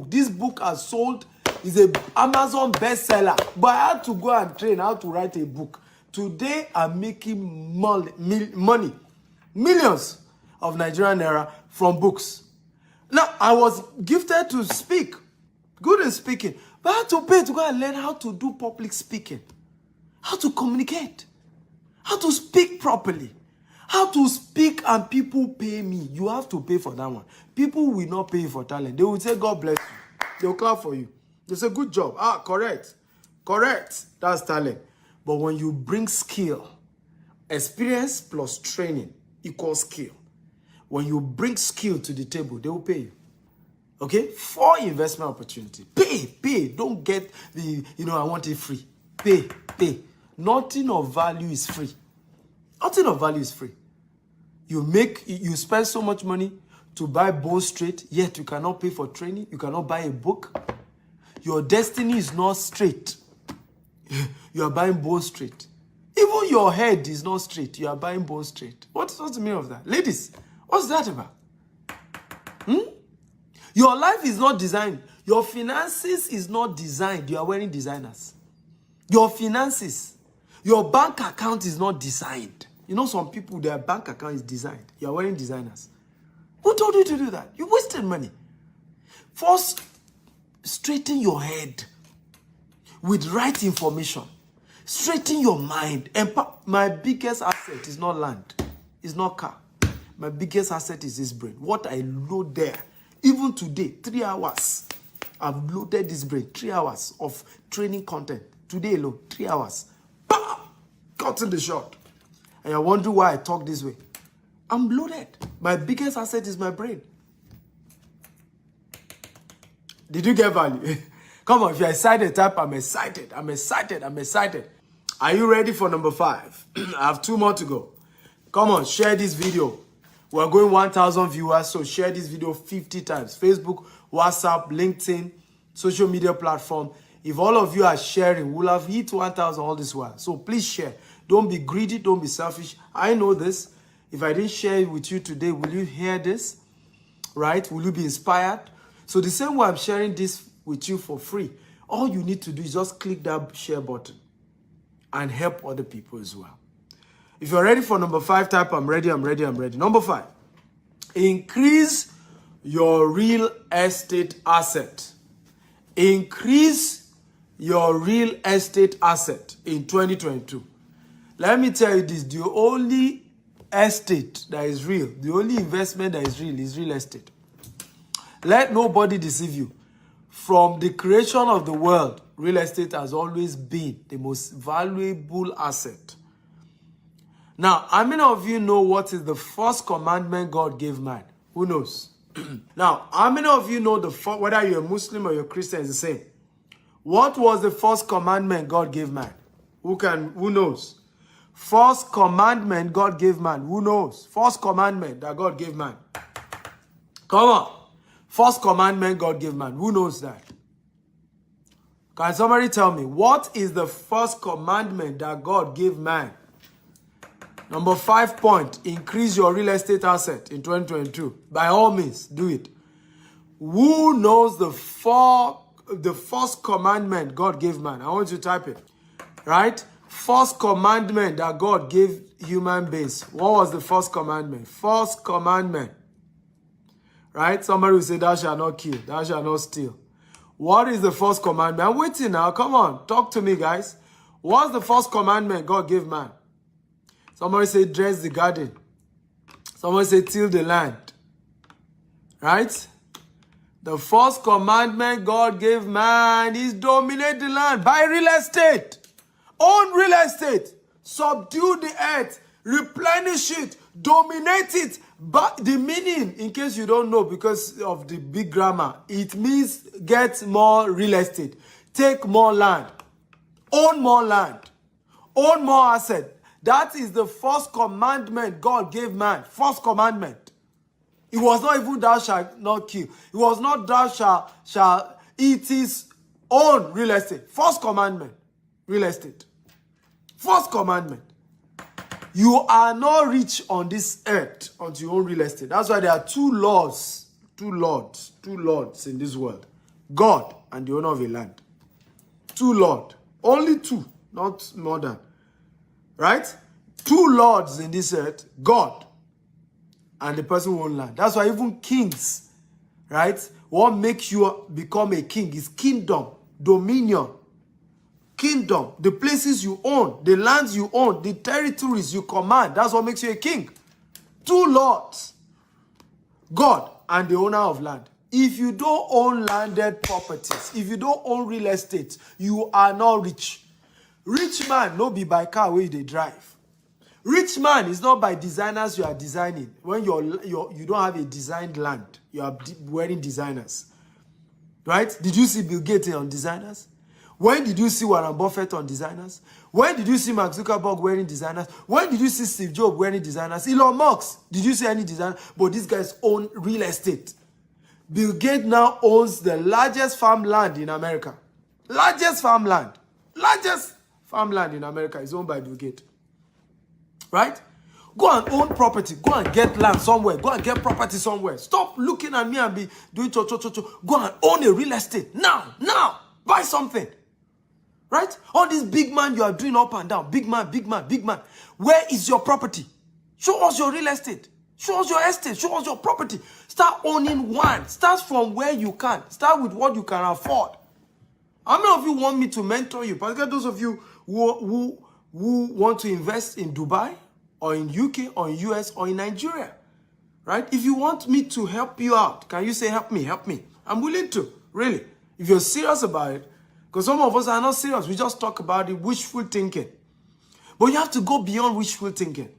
This book has sold, is an Amazon bestseller, but I had to go and train how to write a book. Today, I'm making money, millions of Nigerian naira from books. Now, I was gifted to speak, good in speaking, but I had to pay to go and learn how to do public speaking, how to communicate, how to speak properly, how to speak and people pay me. You have to pay for that one. People will not pay you for talent. They will say, God bless you. They'll clap for you. They say, good job. Correct. That's talent. But when you bring skill, experience plus training equals skill. When you bring skill to the table, they will pay you. Okay? For investment opportunity. Pay. Don't get the, I want it free. Pay. Nothing of value is free. You spend so much money to buy bone straight, yet you cannot pay for training. You cannot buy a book. Your destiny is not straight. You are buying bone straight. Even your head is not straight. You are buying bone straight. What's the meaning of that? Ladies, what's that about? Your life is not designed. Your finances is not designed. You are wearing designers. Your finances, your bank account is not designed. Some people, their bank account is designed. You are wearing designers. Who told you to do that? You wasted money. First, straighten your head with right information. Straighten your mind. My biggest asset is not land. It's not car. My biggest asset is this brain. What I load there. Even today, 3 hours. I've loaded this brain. 3 hours of training content. Today alone, 3 hours. Bam! Cutting the short. And you're wondering why I talk this way. I'm loaded. My biggest asset is my brain. Did you get value? Come on, if you're excited, type I'm excited. I'm excited. I'm excited. Are you ready for number 5? I have 2 more to go. Come on, share this video. We're going 1,000 viewers, so share this video 50 times. Facebook, WhatsApp, LinkedIn, social media platform. If all of you are sharing, we'll have hit 1,000 all this while. So please share. Don't be greedy. Don't be selfish. I know this. If I didn't share it with you today, will you hear this? Right? Will you be inspired? So the same way I'm sharing this with you for free, all you need to do is just click that share button and help other people as well. If you're ready for number 5, type I'm ready, I'm ready, I'm ready. Number 5, increase your real estate asset. Increase your real estate asset in 2022. Let me tell you this, the only estate that is real, the only investment that is real estate. Let nobody deceive you. From the creation of the world, real estate has always been the most valuable asset. Now, how many of you know what is the first commandment God gave man? Who knows? Now, how many of you know whether you're a Muslim or you're a Christian is the same? What was the first commandment God gave man? Who knows? First commandment God gave man. Who knows? First commandment that God gave man. Come on. First commandment God gave man. Who knows that? Can somebody tell me, what is the first commandment that God gave man? Number 5 point, increase your real estate asset in 2022. By all means, do it. Who knows the first commandment God gave man? I want you to type it. Right? First commandment that God gave human beings. What was the first commandment? First commandment. Right? Somebody will say, thou shalt not kill. Thou shalt not steal. What is the first commandment? I'm waiting now. Come on. Talk to me, guys. What's the first commandment God gave man? Somebody say, dress the garden. Somebody say, till the land. Right? The first commandment God gave man is dominate the land. Buy real estate. Own real estate. Subdue the earth. Replenish it. Dominate it. But the meaning, in case you don't know, because of the big grammar, it means get more real estate. Take more land. Own more land. Own more asset. That is the first commandment God gave man. First commandment. It was not even thou shalt not kill. It was not thou shalt eat his own real estate. First commandment. Real estate. First commandment. You are not rich on this earth until you own real estate. That's why there are 2 lords in this world. God and the owner of a land. 2 lords. Only 2, not more than. Right? 2 lords in this earth. God and the person who owns land. That's why even kings, right? What makes you become a king is kingdom, dominion. Kingdom, the places you own, the lands you own, the territories you command. That's what makes you a king. 2 lords. God and the owner of land. If you don't own landed properties, if you don't own real estate, you are not rich. Rich man no be by car where they drive. Rich man is not by designers you are designing. When you don't have a designed land, you are wearing designers. Right? Did you see Bill Gates on designers? When did you see Warren Buffett on designers? When did you see Mark Zuckerberg wearing designers? When did you see Steve Jobs wearing designers? Elon Musk, did you see any designer? But these guys own real estate. Bill Gates now owns the largest farmland in America. Largest farmland in America is owned by Bill Gates. Right? Go and own property. Go and get land somewhere. Go and get property somewhere. Stop looking at me and be doing cho. Go and own a real estate. Now. Buy something. Right? All this big man you are doing up and down. Big man. Where is your property? Show us your real estate. Show us your estate. Show us your property. Start owning one. Start from where you can. Start with what you can afford. How many of you want me to mentor you? Particularly those of you who want to invest in Dubai or in UK or in US or in Nigeria. Right? If you want me to help you out, can you say, help me? I'm willing to. Really. If you're serious about it, Because some of us are not serious. We just talk about it, wishful thinking. But you have to go beyond wishful thinking.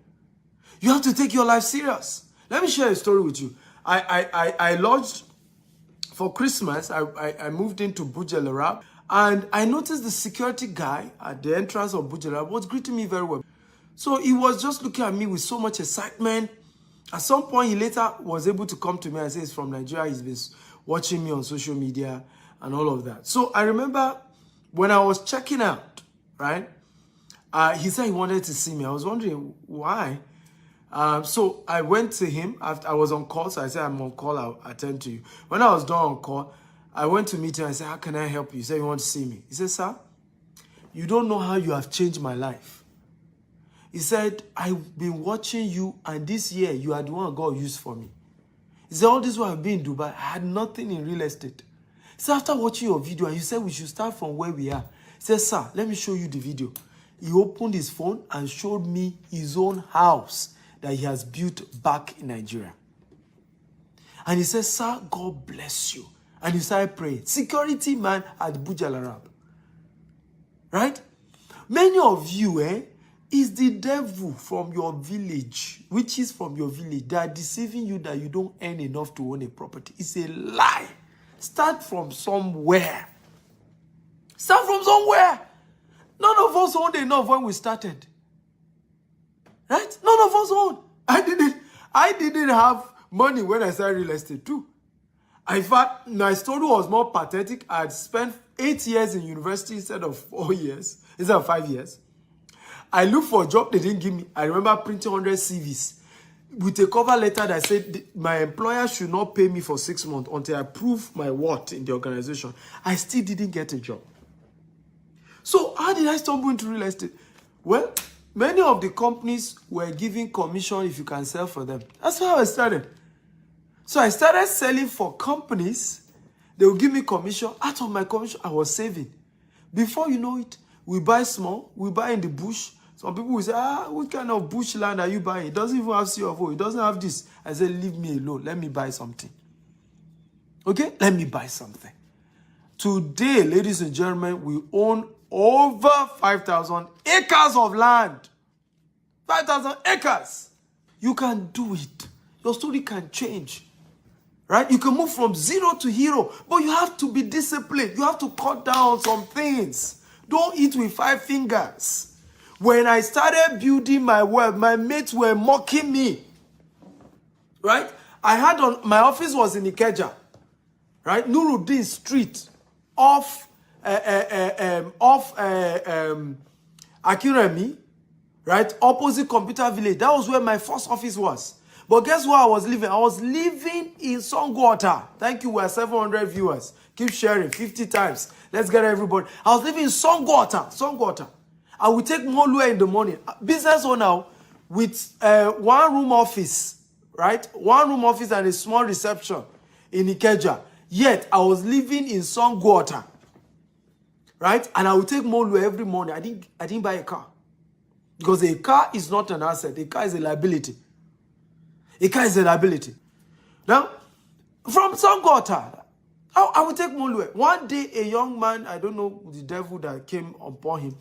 You have to take your life serious. Let me share a story with you. I lodged for Christmas. I moved into Burj Al Arab, and I noticed the security guy at the entrance of Burj Al Arab was greeting me very well. So he was just looking at me with so much excitement. At some point, he later was able to come to me and say he's from Nigeria. He's been watching me on social media and all of that. So I remember when I was checking out, right? He said he wanted to see me. I was wondering why. So I went to him. After I was on call, so I said, I'm on call, I'll attend to you. When I was done on call, I went to meet him. I said, how can I help you? He said, you want to see me? He said, sir, you don't know how you have changed my life. He said, I've been watching you, and this year, you are the one God used for me. He said, all this while I've been in Dubai, I had nothing in real estate. He said, after watching your video, and you said we should start from where we are. He said, sir, let me show you the video. He opened his phone and showed me his own house that he has built back in Nigeria. And he said, sir, God bless you. And he started praying. Security man at Burj Al Arab. Right? Many of you, is the devil from your village, which is from your village, that are deceiving you that you don't earn enough to own a property. It's a lie. Start from somewhere. Start from somewhere. None of us owned enough when we started. Right? None of us owned. I didn't have money when I started real estate too. In fact, my story was more pathetic. I had spent 8 years in university instead of 4 years, instead of 5 years. I looked for a job they didn't give me. I remember printing 100 CVs with a cover letter that said my employer should not pay me for 6 months until I prove my worth in the organization. I still didn't get a job. So how did I stumble into real estate? Well, many of the companies were giving commission if you can sell for them. That's how I started. So I started selling for companies. They will give me commission. Out of my commission, I was saving. Before you know it, we buy small, we buy in the bush. Some people will say, what kind of bush land are you buying? It doesn't even have C of O. It doesn't have this. I said, leave me alone. Let me buy something. Okay? Let me buy something. Today, ladies and gentlemen, we own over 5,000 acres of land. 5,000 acres. You can do it. Your story can change. Right? You can move from zero to hero. But you have to be disciplined. You have to cut down some things. Don't eat with 5 fingers. When I started building my wealth, my mates were mocking me. Right? My office was in Ikeja. Right? Nuruddin Street. Off Akiremi. Right? Opposite Computer Village. That was where my first office was. But guess where I was living? I was living in Songwater. Thank you, we are 700 viewers. Keep sharing 50 times. Let's get everybody. I was living in Songwater. I would take Molue in the morning. Business owner with 1-room office, right? 1-room office and a small reception in Ikeja. Yet, I was living in Songwater, right? And I would take Molue every morning. I didn't buy a car. Because a car is not an asset. A car is a liability. A car is a liability. Now, from Songwater, I would take Molue. One day, a young man, I don't know the devil that came upon him,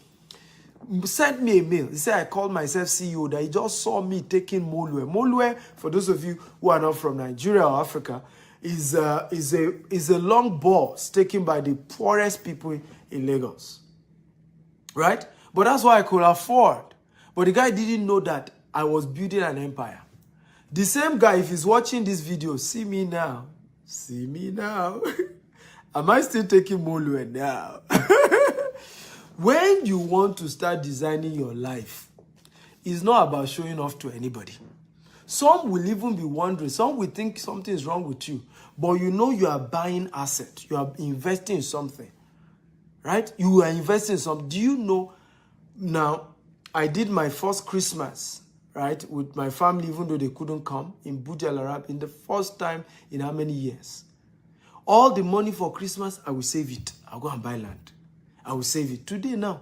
sent me a mail. He said, I called myself CEO, that he just saw me taking Molue. Molue, for those of you who are not from Nigeria or Africa, is a long bus taken by the poorest people in Lagos. Right? But that's what I could afford. But the guy didn't know that I was building an empire. The same guy, if he's watching this video, see me now. See me now. Am I still taking Molue now? When you want to start designing your life, it's not about showing off to anybody. Some will even be wondering, some will think something is wrong with you, but you know you are buying asset, you are investing in something, right? You are investing in something. Do you know, now, I did my first Christmas, right, with my family, even though they couldn't come, in Burj Al Arab, in the first time in how many years? All the money for Christmas, I will save it. I'll go and buy land. I will save it. Today now,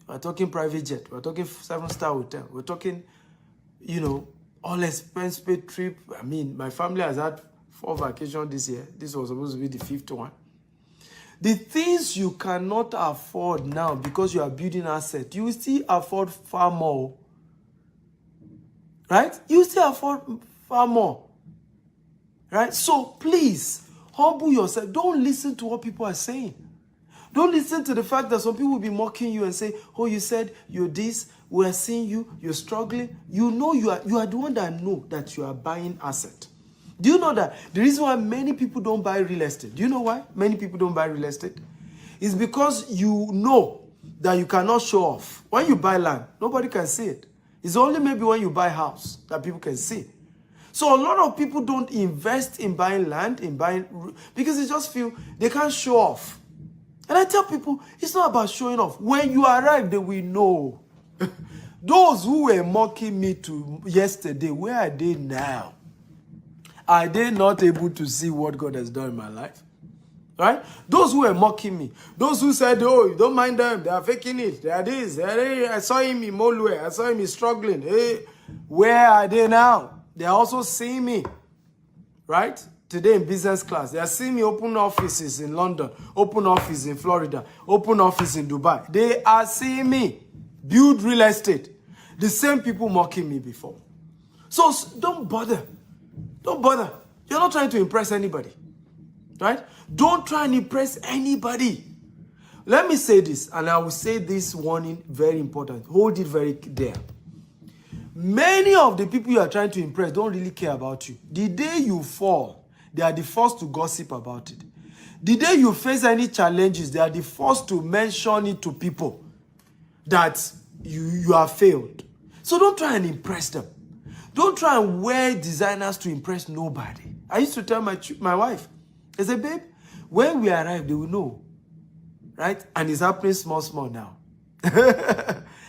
we're talking private jet. We're talking 7-star hotel. We're talking, all expense paid trip. I mean, my family has had 4 vacations this year. This was supposed to be the 5th one. The things you cannot afford now because you are building asset, you will still afford far more. Right? You still afford far more. Right? So please, humble yourself. Don't listen to what people are saying. Don't listen to the fact that some people will be mocking you and say, oh, you said you're this, we're seeing you, you're struggling. You know you are the one that know that you are buying asset. Do you know that the reason why many people don't buy real estate? Do you know why many people don't buy real estate? It's because you know that you cannot show off. When you buy land, nobody can see it. It's only maybe when you buy a house that people can see. So a lot of people don't invest in buying land, because they just feel they can't show off. And I tell people, it's not about showing off. When you arrive, they will know. Those who were mocking me yesterday, where are they now? Are they not able to see what God has done in my life? Right? Those who were mocking me, those who said, oh, you don't mind them, they are faking it, they are this, I saw him in Molwe, I saw him struggling. Hey, where are they now? They are also seeing me, right? Today in business class, they are seeing me open offices in London, open office in Florida, open office in Dubai. They are seeing me build real estate. The same people mocking me before. So don't bother. Don't bother. You're not trying to impress anybody. Right? Don't try and impress anybody. Let me say this, and I will say this warning, very important. Hold it very dear. Many of the people you are trying to impress don't really care about you. The day you fall, they are the first to gossip about it. The day you face any challenges, they are the first to mention it to people that you have failed. So don't try and impress them. Don't try and wear designers to impress nobody. I used to tell my wife, I said, babe, when we arrive, they will know. Right? And it's happening small now.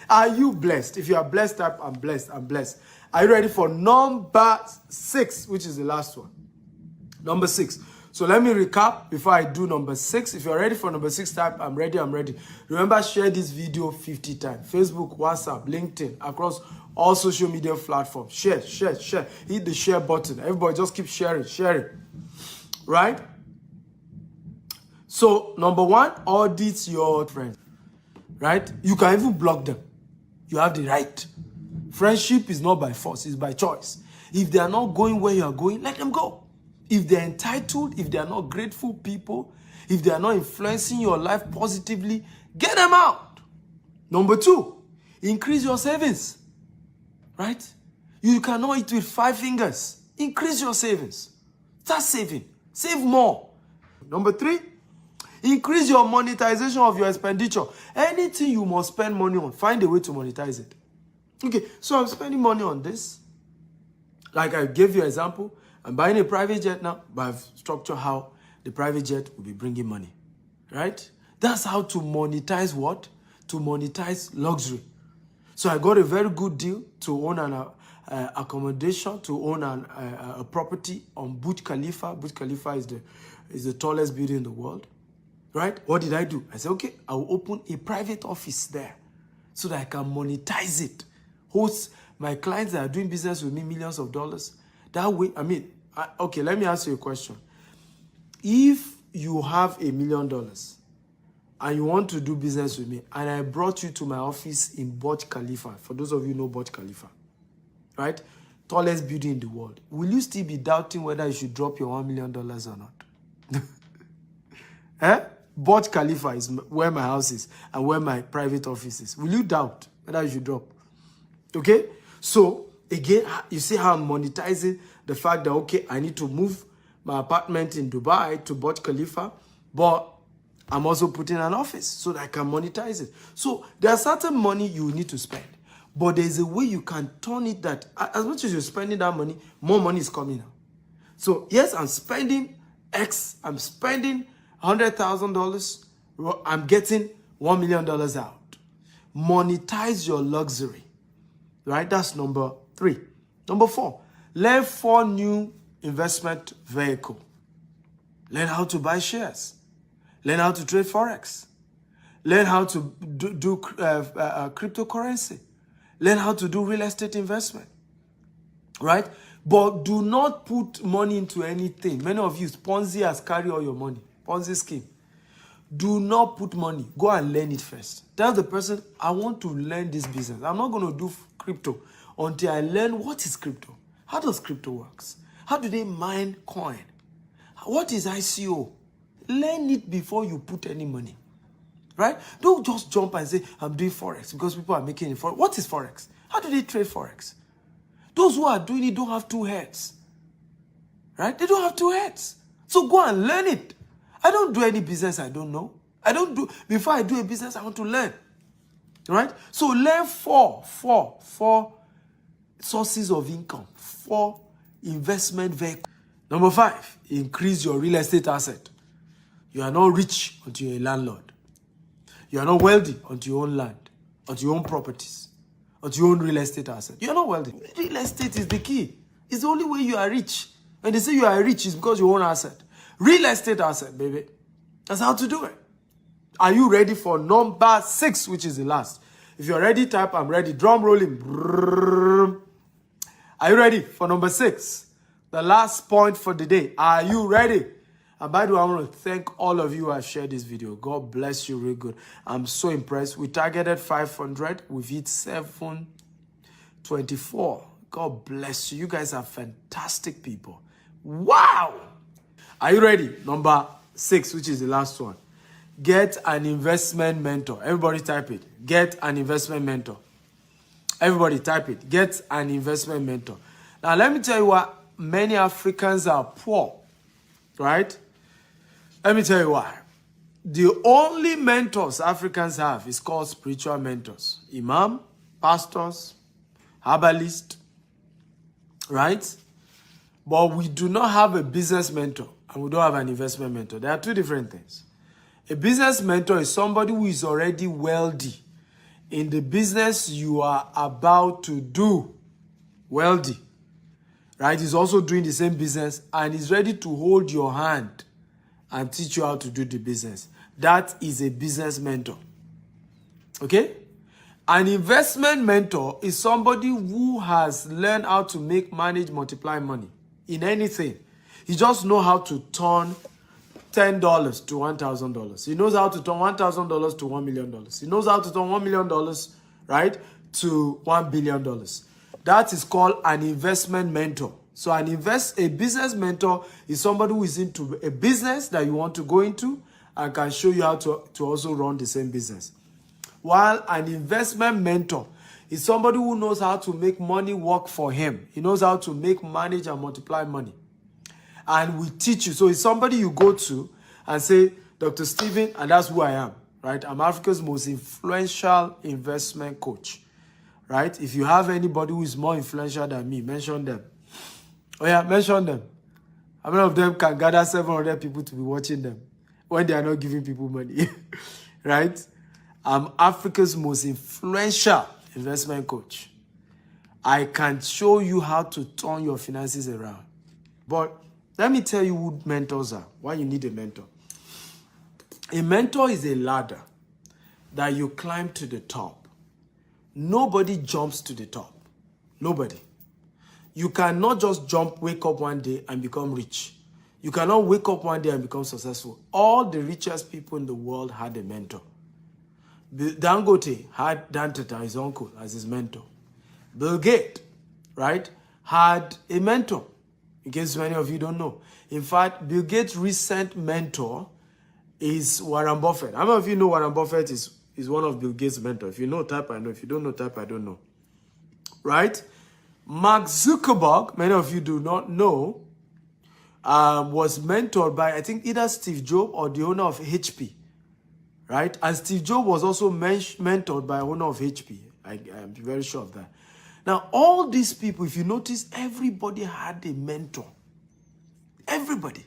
Are you blessed? If you are blessed, type, I'm blessed, I'm blessed. Are you ready for number 6, which is the last one? Number 6. So let me recap before I do number 6. If you're ready for number 6, type, I'm ready, I'm ready. Remember, share this video 50 times. Facebook, WhatsApp, LinkedIn, across all social media platforms. Share. Hit the share button. Everybody just keep sharing. Right? So, number 1, audit your friends. Right? You can even block them. You have the right. Friendship is not by force, it's by choice. If they are not going where you are going, let them go. If they're entitled, if they are not grateful people, if they are not influencing your life positively, get them out. Number 2, increase your savings. Right? You cannot eat with 5 fingers. Increase your savings. Start saving. Save more. Number 3, increase your monetization of your expenditure. Anything you must spend money on, find a way to monetize it. Okay, so I'm spending money on this. Like I gave you an example. I'm buying a private jet now, but I've structured how the private jet will be bringing money. Right? That's how to monetize what? To monetize luxury. So I got a very good deal to own an accommodation, to own a property on Burj Khalifa. Burj Khalifa is the tallest building in the world. Right? What did I do? I said, okay, I will open a private office there so that I can monetize it. Host my clients that are doing business with me millions of dollars. That way, okay, let me ask you a question. If you have $1 million and you want to do business with me, and I brought you to my office in Burj Khalifa, for those of you who know Burj Khalifa, right? Tallest building in the world. Will you still be doubting whether you should drop your $1 million or not? Eh? Burj Khalifa is where my house is and where my private office is. Will you doubt whether you should drop? Okay? So, again, you see how I'm monetizing the fact that, okay, I need to move my apartment in Dubai to Burj Khalifa, but I'm also putting an office so that I can monetize it. So, there's certain money you need to spend, but there's a way you can turn it that, as much as you're spending that money, more money is coming out. So, yes, I'm spending X, I'm spending $100,000, I'm getting $1 million out. Monetize your luxury. Right? That's number 3. Number 4, learn 4 new investment vehicles. Learn how to buy shares. Learn how to trade Forex. Learn how to do cryptocurrency. Learn how to do real estate investment. Right? But do not put money into anything. Many of you, Ponzi has carried all your money. Ponzi scheme. Do not put money. Go and learn it first. Tell the person, I want to learn this business. I'm not going to do crypto until I learn what is crypto. How does crypto works? How do they mine coin? What is ICO? Learn it before you put any money. Right? Don't just jump and say, I'm doing Forex because people are making it. What is Forex? How do they trade Forex? Those who are doing it don't have two heads. Right? They don't have two heads. So go and learn it. I don't do any business I don't know. Before I do a business, I want to learn. Right? So learn four sources of income, 4 investment vehicles. Number 5, increase your real estate asset. You are not rich until you're a landlord. You are not wealthy until you own land, until you own properties, until you own real estate asset. You are not wealthy. Real estate is the key. It's the only way you are rich. When they say you are rich, it's because you own asset. Real estate asset, baby. That's how to do it. Are you ready for number 6, which is the last? If you're ready, type I'm ready. Drum rolling. Brrr. Are you ready for number 6? The last point for the day. Are you ready? And by the way, I want to thank all of you who have shared this video. God bless you real good. I'm so impressed. We targeted 500. We've hit 724. God bless you. You guys are fantastic people. Wow! Are you ready? Number 6, which is the last one. Get an investment mentor. Everybody type it. Get an investment mentor. Everybody type it. Get an investment mentor. Now, let me tell you why many Africans are poor. Right? Let me tell you why. The only mentors Africans have is called spiritual mentors. Imam, pastors, herbalists. Right? But we do not have a business mentor and we don't have an investment mentor. There are 2 different things. A business mentor is somebody who is already wealthy in the business you are about to do. Wealthy. Right? He's also doing the same business and is ready to hold your hand and teach you how to do the business. That is a business mentor. Okay? An investment mentor is somebody who has learned how to manage, multiply money in anything. He just knows how to turn $10 to $1,000. He knows how to turn $1,000 to $1 million. He knows how to turn $1 million, right, to $1 billion. That is called an investment mentor. So a business mentor is somebody who is into a business that you want to go into and can show you how to also run the same business. While an investment mentor is somebody who knows how to make money work for him. He knows how to manage, and multiply money. And we teach you. So it's somebody you go to and say, Dr. Stephen, and that's who I am, right? I'm Africa's most influential investment coach, right? If you have anybody who is more influential than me, mention them. Oh yeah, mention them. How many of them can gather 700 people to be watching them when they are not giving people money, right? I'm Africa's most influential investment coach. I can show you how to turn your finances around. But let me tell you who mentors are, why you need a mentor. A mentor is a ladder that you climb to the top. Nobody jumps to the top. Nobody. You cannot just wake up one day and become rich. You cannot wake up one day and become successful. All the richest people in the world had a mentor. Dangote had Dan Tata, his uncle, as his mentor. Bill Gates, right, had a mentor, in case many of you don't know. In fact, Bill Gates' recent mentor is Warren Buffett. How many of you know Warren Buffett is one of Bill Gates' mentors? If you know, type I know. If you don't know, type I don't know. Right? Mark Zuckerberg, many of you do not know, was mentored by, I think, either Steve Jobs or the owner of HP. Right? And Steve Jobs was also mentored by owner of HP. I'm very sure of that. Now, all these people, if you notice, everybody had a mentor. Everybody.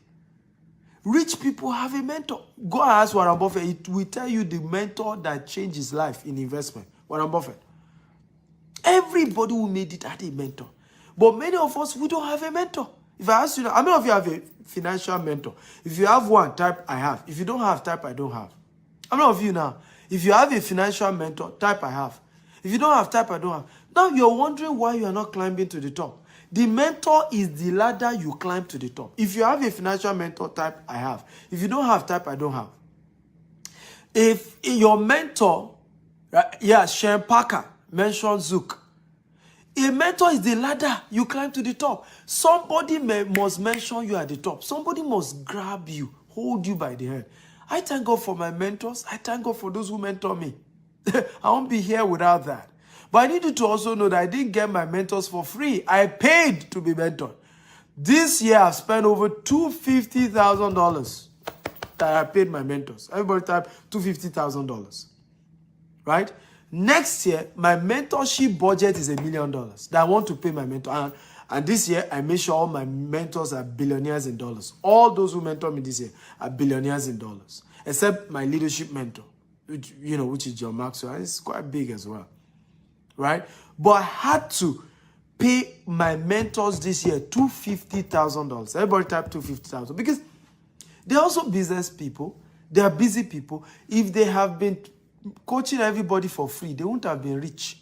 Rich people have a mentor. Go and ask Warren Buffett. It will tell you the mentor that changed his life in investment. Warren Buffett. Everybody who made it had a mentor. But many of us, we don't have a mentor. If I ask you, how many of you have a financial mentor? If you have one, type I have. If you don't have, type I don't have. How many of you now? If you have a financial mentor, type I have. If you don't have, type I don't have. Now you're wondering why you are not climbing to the top. The mentor is the ladder you climb to the top. If you have a financial mentor, type I have. If you don't have, type I don't have. If your mentor, yeah, Shane Parker mentioned Zook. A mentor is the ladder you climb to the top. Somebody must mention you at the top. Somebody must grab you, hold you by the hand. I thank God for my mentors. I thank God for those who mentor me. I won't be here without that. But I need you to also know that I didn't get my mentors for free. I paid to be mentored. This year, I've spent over $250,000 that I paid my mentors. Everybody type $250,000. Right? Next year, my mentorship budget is $1 million that I want to pay my mentor. And this year, I make sure all my mentors are billionaires in dollars. All those who mentor me this year are billionaires in dollars. Except my leadership mentor, which is John Maxwell. It's quite big as well. Right? But I had to pay my mentors this year $250,000. Everybody type $250,000 because they're also business people. They are busy people. If they have been coaching everybody for free, they wouldn't have been rich.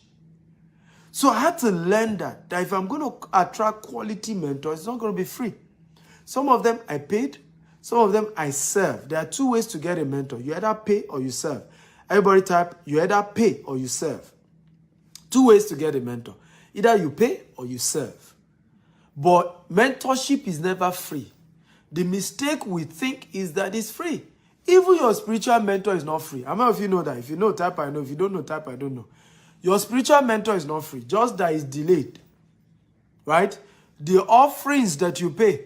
So I had to learn that if I'm going to attract quality mentors, it's not going to be free. Some of them I paid, some of them I serve. There are two ways to get a mentor. You either pay or you serve. Everybody type, you either pay or you serve. Two ways to get a mentor. Either you pay or you serve. But mentorship is never free. The mistake we think is that it's free. Even your spiritual mentor is not free. How many of you know that? If you know, type I know. If you don't know, type I don't know. Your spiritual mentor is not free. Just that it's delayed. Right? The offerings that you pay.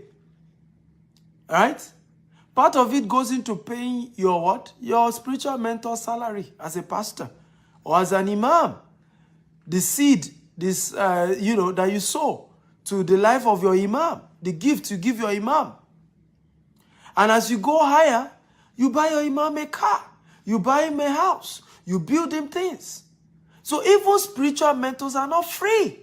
Right? Part of it goes into paying your what? Your spiritual mentor's salary as a pastor or as an imam. The seed, that you sow to the life of your imam. The gift you give your imam. And as you go higher, you buy your imam a car. You buy him a house. You build him things. So even spiritual mentors are not free.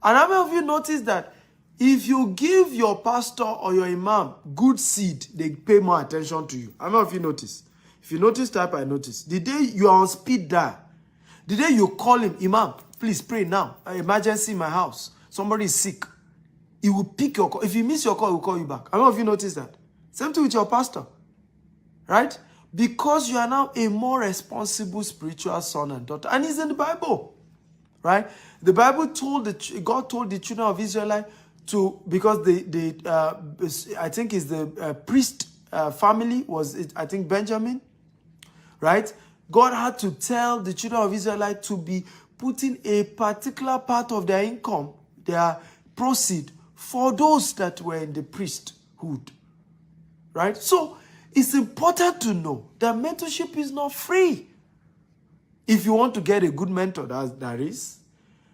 And how many of you notice that if you give your pastor or your imam good seed, they pay more attention to you? How many of you notice? If you notice, type I notice. The day you are on speed dial, the day you call him, Imam, please pray now. An emergency in my house. Somebody is sick. He will pick your call. If he miss your call, he will call you back. How many of you notice that? Same thing with your pastor. Right? Because you are now a more responsible spiritual son and daughter. And it's in the Bible. Right? The Bible God told the children of Israel to, because I think it's the priest family was, I think, Benjamin. Right? God had to tell the children of Israel to be putting a particular part of their income, their proceed, for those that were in the priesthood. Right? So, it's important to know that mentorship is not free. If you want to get a good mentor, that is.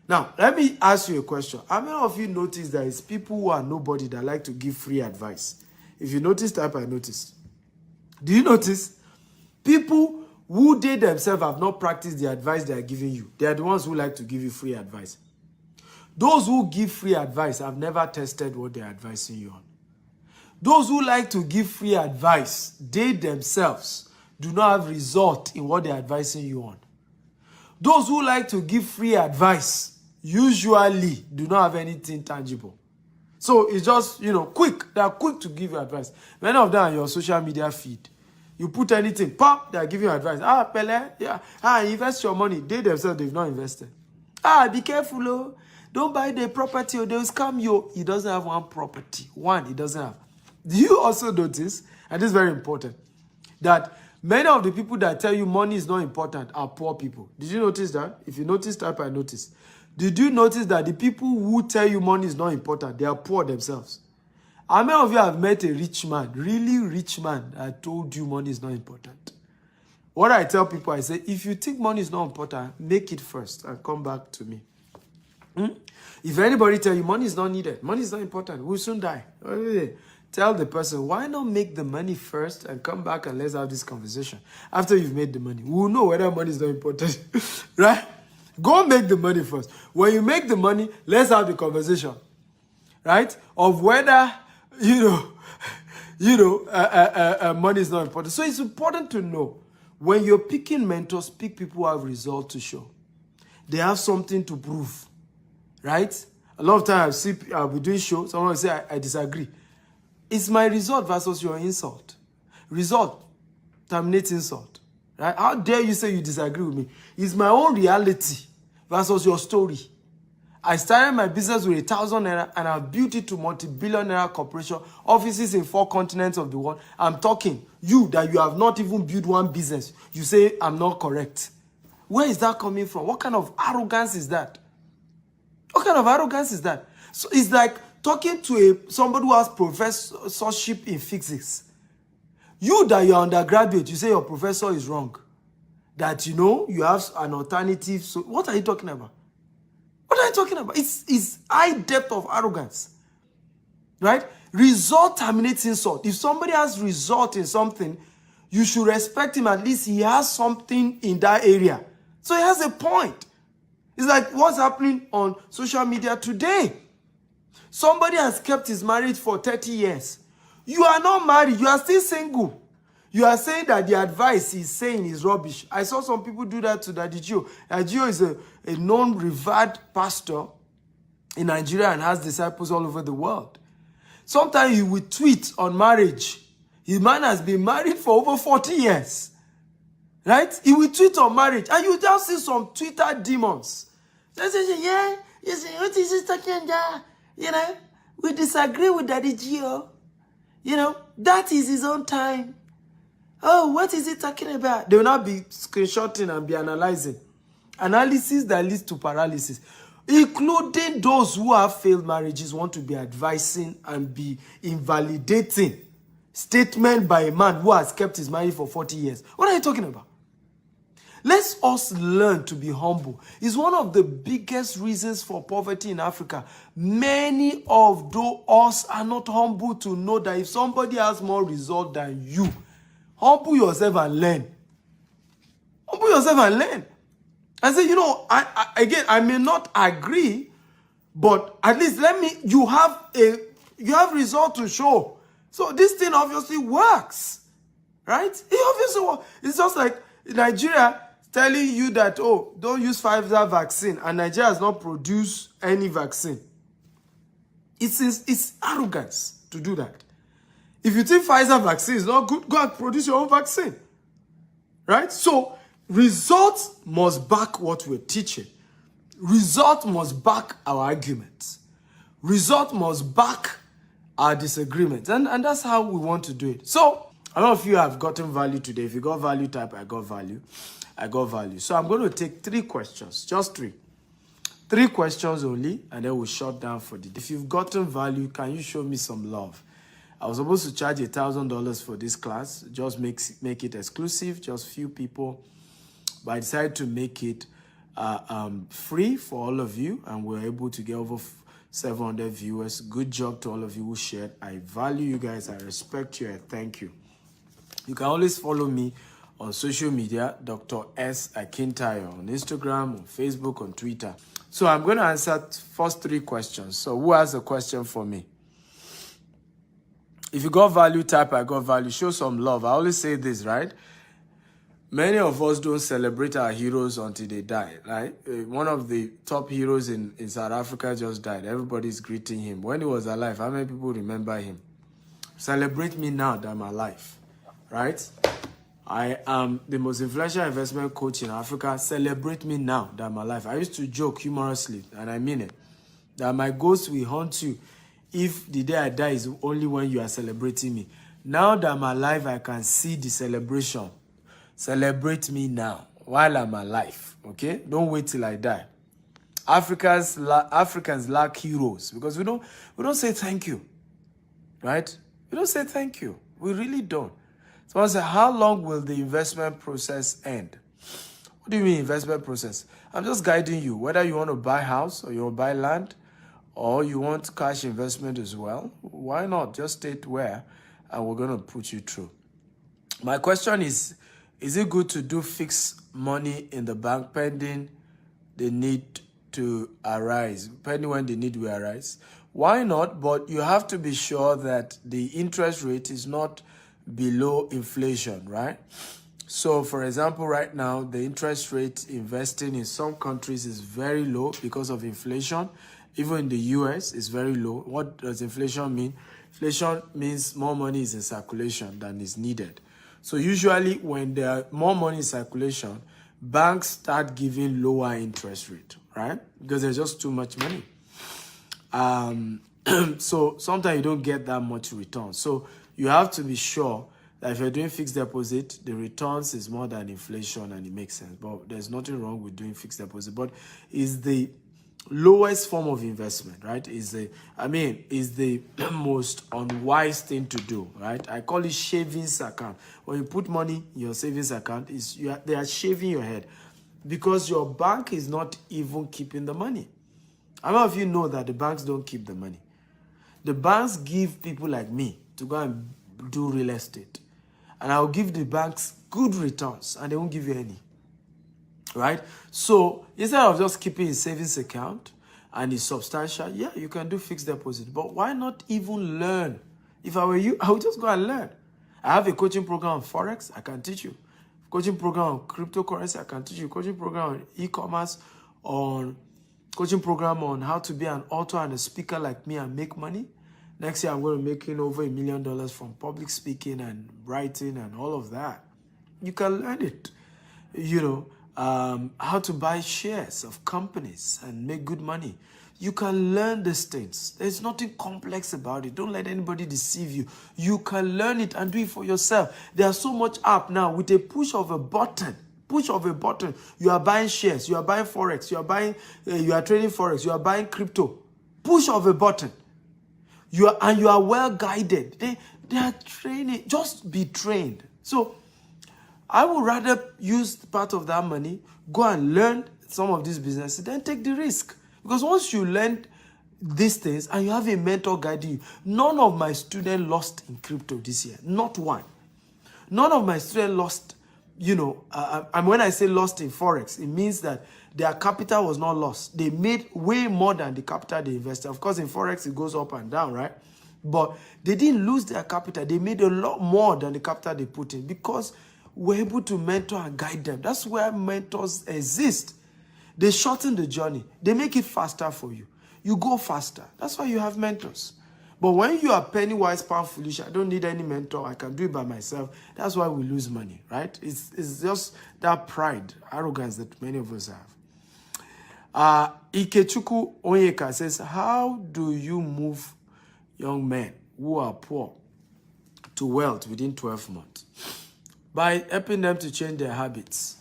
Now, let me ask you a question. How many of you notice that it's people who are nobody that like to give free advice? If you notice, type I noticed. Do you notice? People who they themselves have not practiced the advice they are giving you. They are the ones who like to give you free advice. Those who give free advice have never tested what they are advising you on. Those who like to give free advice, they themselves do not have result in what they are advising you on. Those who like to give free advice usually do not have anything tangible. So it's just, quick. They are quick to give you advice. Many of them are your social media feed. You put anything, pop, they are giving you advice. Pele, yeah. Invest your money. They themselves, they've not invested. Be careful, oh. Don't buy the property or they'll scam you. He doesn't have one property. One, he doesn't have. Do you also notice, and this is very important, that many of the people that tell you money is not important are poor people? Did you notice that? If you notice, type I notice. Did you notice that the people who tell you money is not important, they are poor themselves? How many of you have met a rich man, really rich man, that told you money is not important? What I tell people, I say, if you think money is not important, make it first and come back to me. If anybody tell you money is not needed, money is not important, we'll soon die. Tell the person, why not make the money first and come back and let's have this conversation. After you've made the money, we'll know whether money is not important. Right? Go make the money first. When you make the money, let's have the conversation. Right? Of whether, money is not important. So it's important to know, when you're picking mentors, pick people who have results to show. They have something to prove. Right? A lot of times I'll be doing shows, someone will say, I disagree. It's my result versus your insult. Result terminates insult. Right? How dare you say you disagree with me? It's my own reality versus your story. I started my business with 1,000 naira and I've built it to multi-billion naira corporation, offices in 4 continents of the world. I'm talking, you that you have not even built one business, you say I'm not correct. Where is that coming from? What kind of arrogance is that? What kind of arrogance is that? So it's like talking to somebody who has professorship in physics. You that you're undergraduate, you say your professor is wrong. That you have an alternative. So what are you talking about? What are you talking about? It's high depth of arrogance. Right? Result terminates insult. If somebody has result in something, you should respect him. At least he has something in that area. So he has a point. It's like what's happening on social media today. Somebody has kept his marriage for 30 years. You are not married. You are still single. You are saying that the advice he's saying is rubbish. I saw some people do that to Daddy Gio. Daddy Gio is a known, revered pastor in Nigeria and has disciples all over the world. Sometimes he will tweet on marriage. His man has been married for over 40 years. Right? He will tweet on marriage. And you just see some Twitter demons. They say, yeah, you say, what is he talking about? We disagree with Daddy Gio. That is his own time. Oh, what is he talking about? They will not be screenshotting and be analyzing. Analysis that leads to paralysis. Including those who have failed marriages want to be advising and be invalidating statement by a man who has kept his marriage for 40 years. What are you talking about? Let's us learn to be humble. It's one of the biggest reasons for poverty in Africa. Many of us are not humble to know that if somebody has more result than you, humble yourself and learn. Humble yourself and learn. And say, I may not agree, but at least you have result to show. So this thing obviously works. Right? It obviously works. It's just like Nigeria telling you that, don't use Pfizer vaccine, and Nigeria has not produced any vaccine. It's arrogance to do that. If you think Pfizer vaccine is not good, go and produce your own vaccine. Right? So, results must back what we're teaching. Result must back our arguments. Result must back our disagreements. And that's how we want to do it. So, a lot of you have gotten value today. If you got value, type I got value. I got value. So I'm going to take 3 questions, just 3. 3 questions only, and then we'll shut down for the day. If you've gotten value, can you show me some love? I was supposed to charge $1,000 for this class. Just make it exclusive, just few people. But I decided to make it free for all of you, and we're able to get over 700 viewers. Good job to all of you who shared. I value you guys. I respect you. I thank you. You can always follow me on social media, Dr. S. Akintayo, on Instagram, on Facebook, on Twitter. So I'm going to answer first 3 questions. So who has a question for me? If you got value, type I got value. Show some love. I always say this, right? Many of us don't celebrate our heroes until they die, right? One of the top heroes in South Africa just died. Everybody's greeting him. When he was alive, how many people remember him? Celebrate me now that I'm alive, right? I am the most influential investment coach in Africa. Celebrate me now that I'm alive. I used to joke humorously, and I mean it, that my ghost will haunt you if the day I die is only when you are celebrating me. Now that I'm alive, I can see the celebration. Celebrate me now while I'm alive, okay? Don't wait till I die. Africans lack heroes because we don't say thank you, right? We don't say thank you. We really don't. So I say, how long will the investment process end? What do you mean investment process? I'm just guiding you, whether you want to buy a house or you want to buy land or you want cash investment as well. Why not? Just state where and we're going to put you through. My question is it good to do fixed money in the bank pending the need to arise, pending when the need will arise? Why not? But you have to be sure that the interest rate is not below inflation, right? So, for example, right now, the interest rate investing in some countries is very low because of inflation. Even in the US, it's very low. What does inflation mean? Inflation means more money is in circulation than is needed. So usually when there are more money in circulation, banks start giving lower interest rate, right? Because there's just too much money. So sometimes you don't get that much return. So you have to be sure that if you're doing fixed deposit, the returns is more than inflation and it makes sense. But there's nothing wrong with doing fixed deposit. But is the lowest form of investment, right? Is the most unwise thing to do, right? I call it savings account. When you put money in your savings account, they are shaving your head because your bank is not even keeping the money. How many of you know that the banks don't keep the money? The banks give people like me to go and do real estate. And I'll give the banks good returns and they won't give you any. Right? So instead of just keeping a savings account and it's substantial, yeah, you can do fixed deposit. But why not even learn? If I were you, I would just go and learn. I have a coaching program on Forex, I can teach you. Coaching program on cryptocurrency, I can teach you. Coaching program on e-commerce, coaching program on how to be an author and a speaker like me and make money. Next year, I'm going to be making over $1 million from public speaking and writing and all of that. You can learn it. How to buy shares of companies and make good money. You can learn these things. There's nothing complex about it. Don't let anybody deceive you. You can learn it and do it for yourself. There's so much app now with a push of a button. You are buying shares, you are buying Forex, you are trading Forex, you are buying crypto. Push of a button. You are well guided. They are training. Just be trained. So I would rather use part of that money, go and learn some of these businesses, then take the risk. Because once you learn these things and you have a mentor guiding you, none of my students lost in crypto this year. Not one. None of my students lost, and when I say lost in Forex, it means that their capital was not lost. They made way more than the capital they invested. Of course, in Forex, it goes up and down, right? But they didn't lose their capital. They made a lot more than the capital they put in because we're able to mentor and guide them. That's where mentors exist. They shorten the journey. They make it faster for you. You go faster. That's why you have mentors. But when you are penny wise, pound foolish, I don't need any mentor. I can do it by myself. That's why we lose money, right? It's just that pride, arrogance that many of us have. Ikechuku Onyeka says, how do you move young men who are poor to wealth within 12 months? By helping them to change their habits,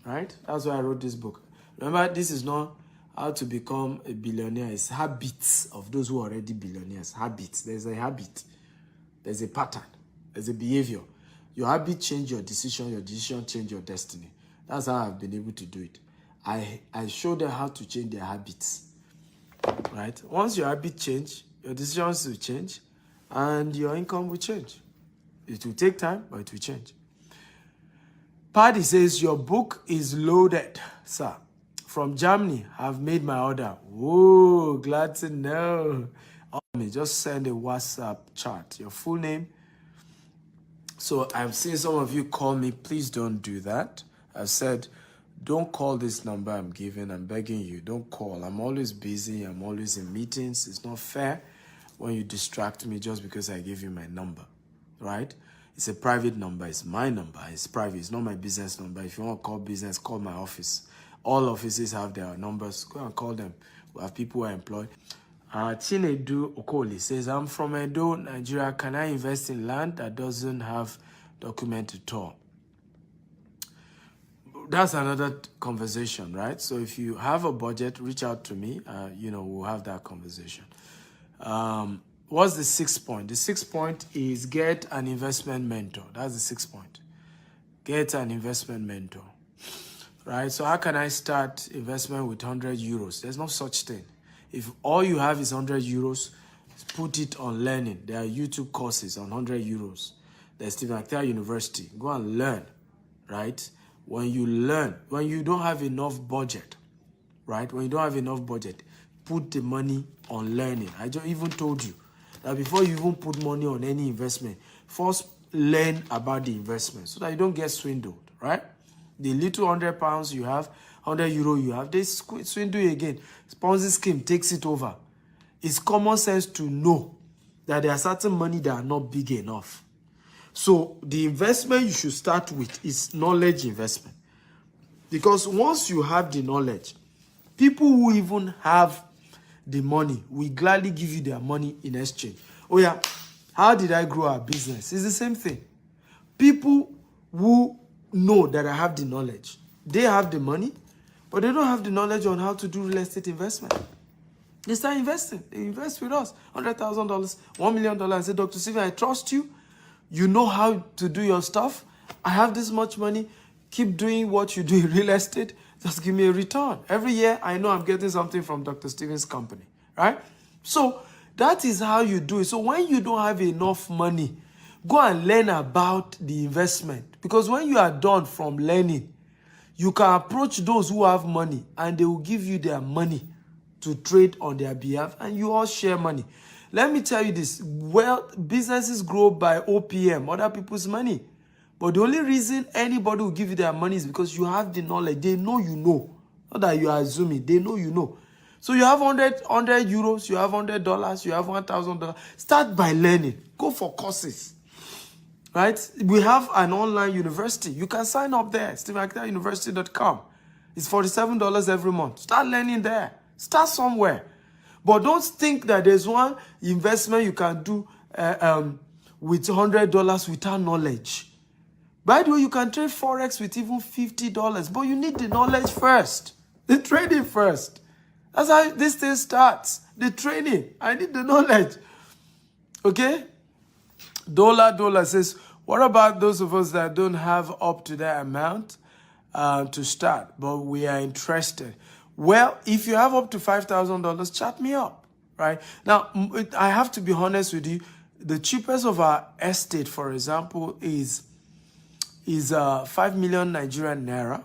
right? That's why I wrote this book. Remember, this is not how to become a billionaire. It's habits of those who are already billionaires. Habits. There's a habit. There's a pattern. There's a behavior. Your habit change your decision change your destiny. That's how I've been able to do it. I show them how to change their habits, right? Once your habit change, your decisions will change and your income will change. It will take time, but it will change. Paddy says, your book is loaded, sir. From Germany, I've made my order. Whoa, glad to know. Just send a WhatsApp chat, your full name. So I've seen some of you call me. Please don't do that. I've said, don't call this number I'm giving. I'm begging you, don't call. I'm always busy. I'm always in meetings. It's not fair when you distract me just because I give you my number, right? It's a private number. It's my number. It's private. It's not my business number. If you want to call business, call my office. All offices have their numbers. Go and call them. We have people who are employed. Chinedu Okoli says, I'm from Edo, Nigeria. Can I invest in land that doesn't have document at all? That's another conversation, right? So if you have a budget, reach out to me. We'll have that conversation. What's the 6th point? The 6th point is get an investment mentor. That's the 6th point. Get an investment mentor. Right? So how can I start investment with 100 euros? There's no such thing. If all you have is 100 euros, put it on learning. There are YouTube courses on 100 euros. There's Stephen Actea University. Go and learn, right? When you learn, when you don't have enough budget, right? When you don't have enough budget, put the money on learning. I just even told you that before you even put money on any investment, first learn about the investment so that you don't get swindled, right? The little £100 you have, €100 you have, they swindle you again. Ponzi scheme takes it over. It's common sense to know that there are certain money that are not big enough. So the investment you should start with is knowledge investment. Because once you have the knowledge, people who even have the money will gladly give you their money in exchange. Oh yeah, how did I grow our business? It's the same thing. People who know that I have the knowledge, they have the money, but they don't have the knowledge on how to do real estate investment. They start investing. They invest with us. $100,000, $1 million, and say, Dr. Steven, I trust you. You know how to do your stuff. I have this much money. Keep doing what you do in real estate. Just give me a return. Every year, I know I'm getting something from Dr. Steven's company, right? So that is how you do it. So when you don't have enough money, go and learn about the investment. Because when you are done from learning, you can approach those who have money and they will give you their money to trade on their behalf, and you all share money. Let me tell you this, well, businesses grow by OPM, other people's money. But the only reason anybody will give you their money is because you have the knowledge. They know you know. Not that you are assuming. They know you know. So you have 100 euros, you have $100, you have $1,000. Start by learning. Go for courses. Right? We have an online university. You can sign up there, stevenakitauniversity.com. It's $47 every month. Start learning there. Start somewhere. But don't think that there's one investment you can do with $100 without knowledge. By the way, you can trade Forex with even $50, but you need the knowledge first. The trading first. That's how this thing starts. The training. I need the knowledge. Okay? Dollar says, what about those of us that don't have up to that amount to start, but we are interested? Well, if you have up to $5,000, chat me up, right? Now, I have to be honest with you. The cheapest of our estate, for example, is 5 million Nigerian naira,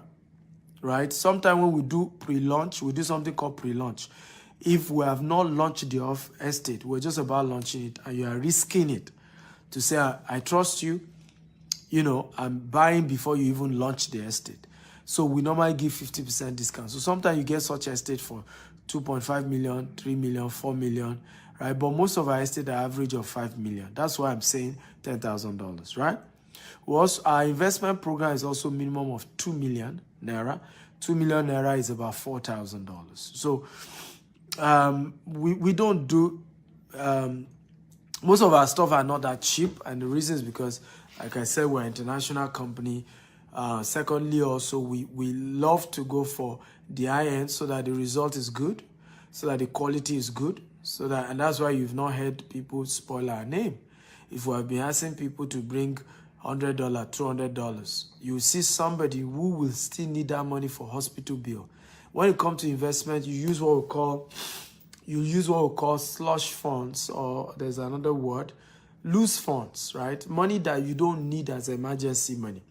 right? Sometime when we do pre-launch, we do something called pre-launch. If we have not launched the estate, we're just about launching it, and you are risking it to say, I trust you, you know, I'm buying before you even launch the estate. So we normally give 50% discount. So sometimes you get such estate for 2.5 million, 3 million, 4 million, right? But most of our estate are average of 5 million. That's why I'm saying $10,000, right? Our investment program is also minimum of 2 million naira. 2 million naira is about $4,000. So we don't do, most of our stuff are not that cheap. And the reason is because, like I said, we're an international company. Secondly, also, we love to go for the high end so that the result is good, so that the quality is good, and that's why you've not heard people spoil our name. If we have been asking people to bring $100, $200, you see somebody who will still need that money for hospital bill. When it comes to investment, you use what we call slush funds, or there's another word, loose funds, right? Money that you don't need as emergency money.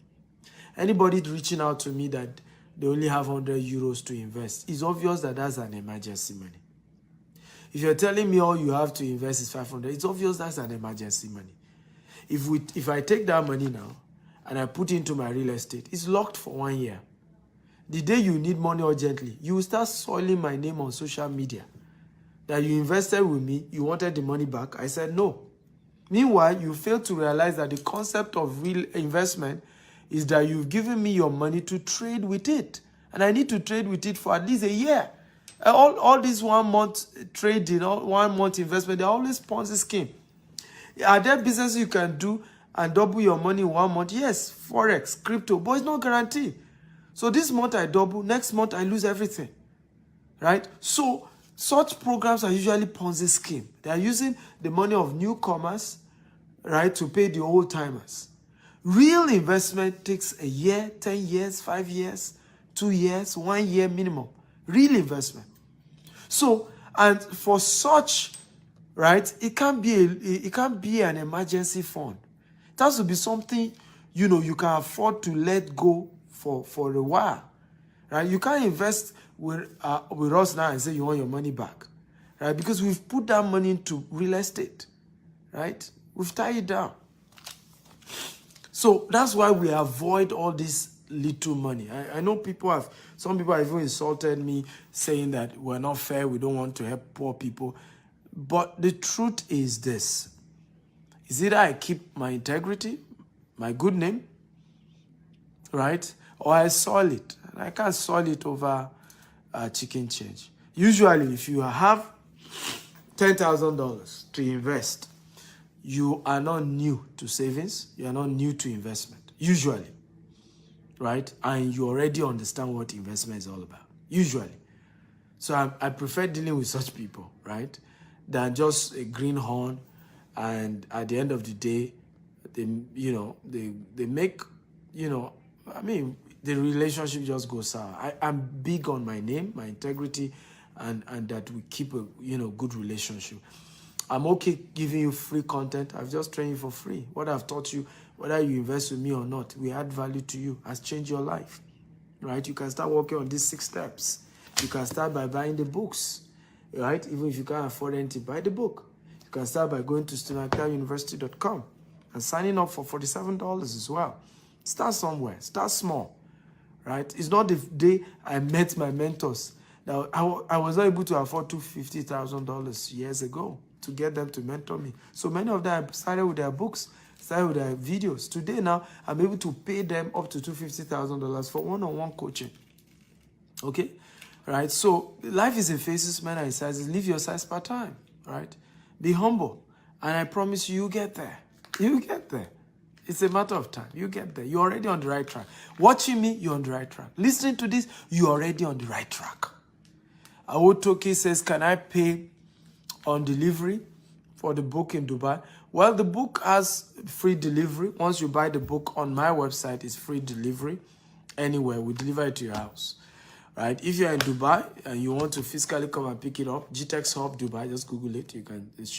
Anybody reaching out to me that they only have 100 euros to invest, it's obvious that that's an emergency money. If you're telling me all you have to invest is 500, it's obvious that's an emergency money. If I take that money now and I put it into my real estate, it's locked for 1 year. The day you need money urgently, you will start soiling my name on social media. That you invested with me, you wanted the money back. I said no. Meanwhile, you fail to realize that the concept of real investment is that you've given me your money to trade with it. And I need to trade with it for at least a year. All this 1 month trading, 1 month investment, they're always Ponzi scheme. Are there businesses you can do and double your money in 1 month? Yes, Forex, crypto, but it's not guaranteed. So this month I double, next month I lose everything, right? So such programs are usually Ponzi scheme. They are using the money of newcomers, right, to pay the old timers. Real investment takes a year, 10 years, 5 years, 2 years, 1 year minimum. Real investment. So, and for such, right, it can't be an emergency fund. It has to be something, you know, you can afford to let go for a while, right? You can't invest with us now and say you want your money back, right? Because we've put that money into real estate, right? We've tied it down. So that's why we avoid all this little money. I know some people have even insulted me saying that we're not fair, we don't want to help poor people. But the truth is this. Is either I keep my integrity, my good name, right? Or I soil it. And I can't soil it over chicken change. Usually, if you have $10,000 to invest, you are not new to savings. You are not new to investment. Usually, right? And you already understand what investment is all about. Usually. So I prefer dealing with such people, right? Than just a greenhorn, and at the end of the day, they make, the relationship just goes sour. I'm big on my name, my integrity, and that we keep a good relationship. I'm okay giving you free content. I've just trained you for free. What I've taught you, whether you invest with me or not, we add value to you, has changed your life, right? You can start working on these 6 steps. You can start by buying the books, right? Even if you can't afford anything, buy the book. You can start by going to studentuniversity.com and signing up for $47 as well. Start somewhere. Start small, right? It's not the day I met my mentors. Now, I was not able to afford $250,000 years ago to get them to mentor me. So many of them started with their books, started with their videos. Today now, I'm able to pay them up to $250,000 for one-on-one coaching. Okay? Right? So life is in phases, men are in sizes. Live your size per time. Right? Be humble. And I promise you, you get there. You get there. It's a matter of time. You get there. You're already on the right track. Watching me, you're on the right track. Listening to this, you're already on the right track. Awotoke says, can I pay on delivery for the book in Dubai? Well, the book has free delivery. Once you buy the book on my website, it's free delivery. Anywhere, we deliver it to your house. Right? If you're in Dubai and you want to physically come and pick it up, GTEX Hub Dubai, just Google it. You can, it's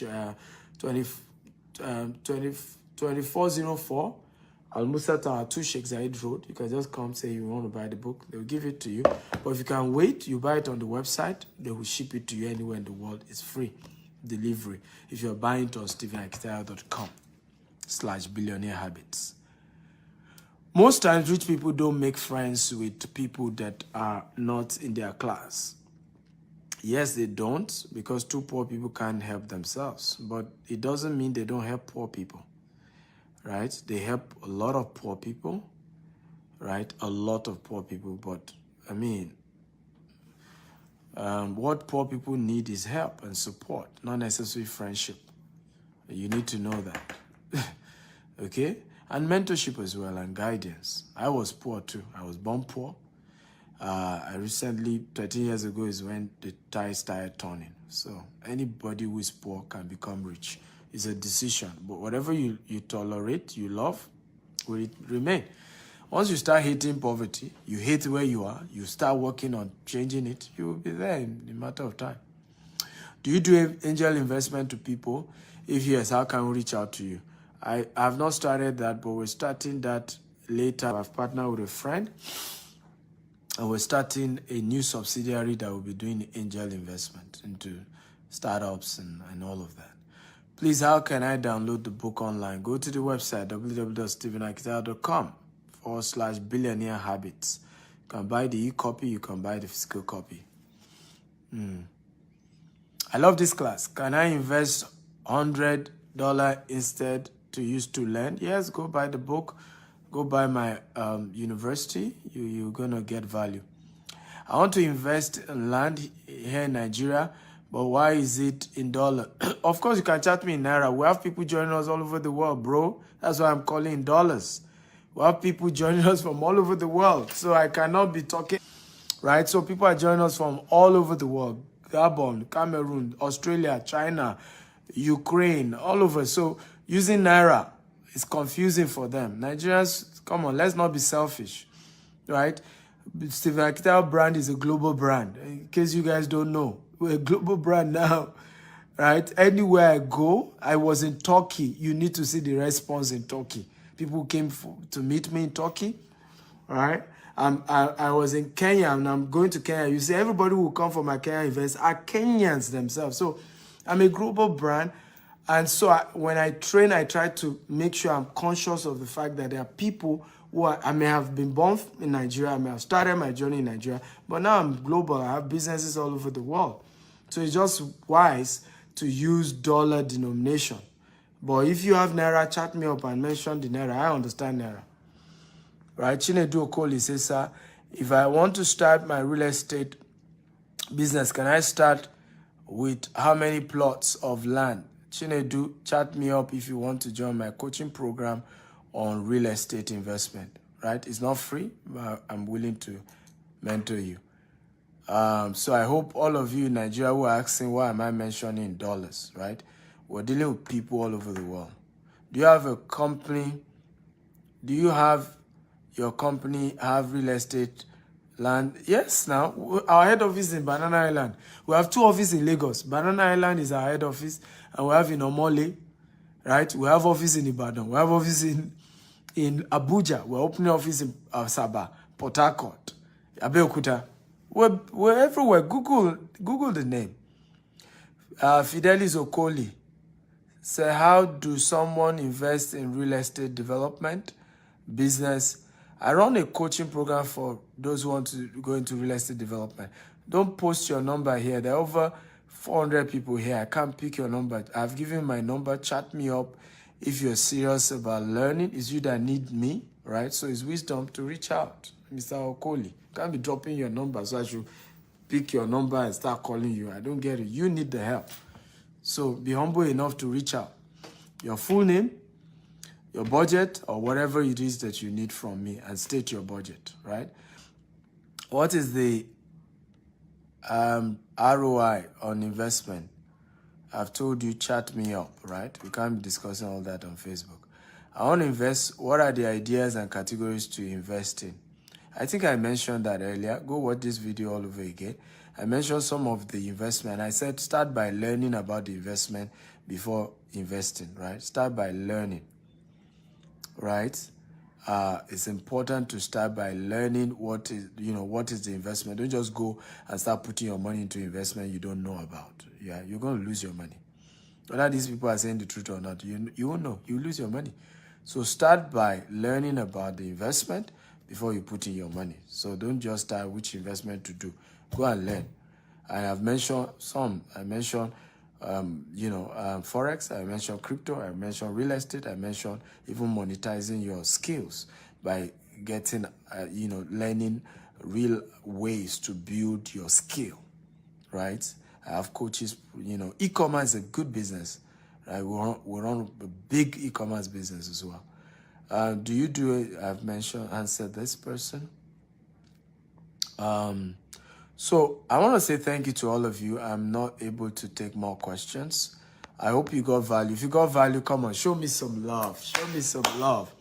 2404 Al Musa Tower 2 Sheikh Zayed Road. You can just come say you want to buy the book. They will give it to you. But if you can wait, you buy it on the website. They will ship it to you anywhere in the world. It's free delivery. If you're buying it on stevenakitayo.com/billionaire habits. Most times, rich people don't make friends with people that are not in their class. Yes, they don't, because 2 poor people can't help themselves. But it doesn't mean they don't help poor people, right? They help a lot of poor people, right? A lot of poor people. But, I mean, what poor people need is help and support, not necessarily friendship. You need to know that, okay? And mentorship as well, and guidance. I was poor too. I was born poor. I recently, 13 years ago, is when the tide started turning. So anybody who is poor can become rich. It's a decision. But whatever you tolerate, you love, will remain. Once you start hating poverty, you hate where you are, you start working on changing it, you will be there in a matter of time. Do you do angel investment to people? If yes, how can we reach out to you? I have not started that, but we're starting that later. I've partnered with a friend, and we're starting a new subsidiary that will be doing angel investment into startups and all of that. Please, how can I download the book online? Go to the website, www.stevenakitayo.com/billionaire habits. You can buy the e-copy, you can buy the physical copy. I love this class. Can I invest $100 instead to use to learn? Yes, go buy the book. Go buy my university. You're going to get value. I want to invest in land here in Nigeria, but why is it in dollar? Of course, you can chat me in Naira. We have people joining us all over the world, bro. That's why I'm calling in dollars. We have people joining us from all over the world, so I cannot be talking, right? So people are joining us from all over the world. Gabon, Cameroon, Australia, China, Ukraine, all over. So using Naira is confusing for them. Nigerians, come on, let's not be selfish, right? Steven Akitayo brand is a global brand. In case you guys don't know, we're a global brand now, right? Anywhere I go, I was in Turkey. You need to see the response in Turkey. People came to meet me in Turkey, right? I was in Kenya, and I'm going to Kenya. You see, everybody who come for my Kenya events are Kenyans themselves. So I'm a global brand. And so when I train, I try to make sure I'm conscious of the fact that there are people who I may have been born in Nigeria, I may have started my journey in Nigeria, but now I'm global. I have businesses all over the world. So it's just wise to use dollar denomination. But if you have Naira, chat me up and mention the Naira. I understand Naira. Right? Chinedu Okoli says, sir, if I want to start my real estate business, can I start with how many plots of land? Chinedu, chat me up if you want to join my coaching program on real estate investment. Right? It's not free, but I'm willing to mentor you. So I hope all of you in Nigeria who are asking why am I mentioning dollars, right? We're dealing with people all over the world. Do you have a company? Do you have your company have real estate land? Yes, now our head office is in Banana Island. We have 2 offices in Lagos. Banana Island is our head office, and we have in Omole, right? We have office in Ibadan. We have office in Abuja. We're opening office in Asaba, Port Harcourt, Abeokuta. We're everywhere. Google the name. Fidelis Okoli say, how do someone invest in real estate development business? I run a coaching program for those who want to go into real estate development. Don't post your number here. There are over 400 people here. I can't pick your number. I've given my number. Chat me up if you're serious about learning. It's you that need me, right? So it's wisdom to reach out. Mr. Okoli, can't be dropping your number so I should pick your number and start calling you. I don't get it. You need the help. So be humble enough to reach out. Your full name, your budget, or whatever it is that you need from me, and state your budget, right? What is the ROI on investment? I've told you, chat me up, right? We can't be discussing all that on Facebook. I want to invest. What are the ideas and categories to invest in? I think I mentioned that earlier. Go watch this video all over again. I mentioned some of the investment. I said start by learning about the investment before investing, right? Start by learning, right? It's important to start by learning what is the investment. Don't just go and start putting your money into investment you don't know about. Yeah, you're going to lose your money. Whether these people are saying the truth or not, you won't know. You lose your money. So start by learning about the investment before you put in your money. So don't just start which investment to do. Go and learn. I have mentioned some. I mentioned, Forex. I mentioned crypto. I mentioned real estate. I mentioned even monetizing your skills by getting, learning real ways to build your skill, right? I have coaches, e-commerce is a good business, right? We run a big e-commerce business as well. Do you do it? I've answered this person. So I want to say thank you to all of you. I'm not able to take more questions. I hope you got value. If you got value, come on, show me some love. Show me some love.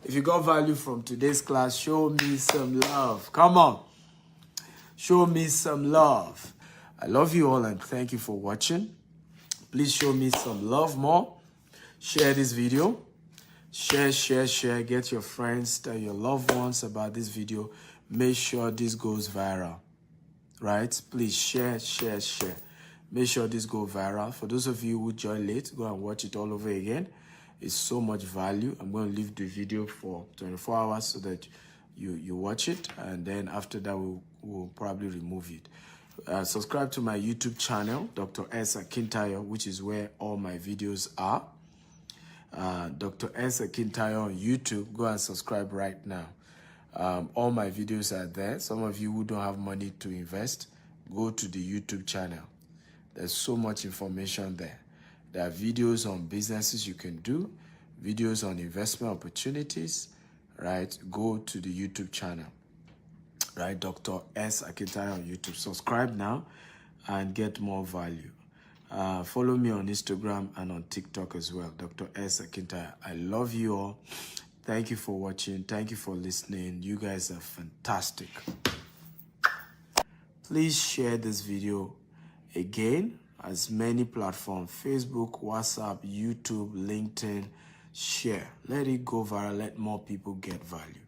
If you got value from today's class, show me some love. Come on. Show me some love. I love you all and thank you for watching. Please show me some love more. Share this video. Share. Get your friends, tell your loved ones about this video. Make sure this goes viral. Right? Please share. Make sure this goes viral. For those of you who joined late, go and watch it all over again. It's so much value. I'm going to leave the video for 24 hours so that you watch it. And then after that, we'll probably remove it. Subscribe to my YouTube channel, Dr. S. Akintayo, which is where all my videos are. Dr. S. Akintayo on YouTube. Go and subscribe right now. All my videos are there. Some of you who don't have money to invest, go to the YouTube channel. There's so much information there. There are videos on businesses you can do, videos on investment opportunities, right? Go to the YouTube channel, right? Dr. S. Akintayo on YouTube. Subscribe now and get more value. Follow me on Instagram and on TikTok as well, Dr. S. Akintayo. I love you all. Thank you for watching. Thank you for listening. You guys are fantastic. Please share this video again, as many platforms, Facebook, WhatsApp, YouTube, LinkedIn. Share. Let it go viral. Let more people get value.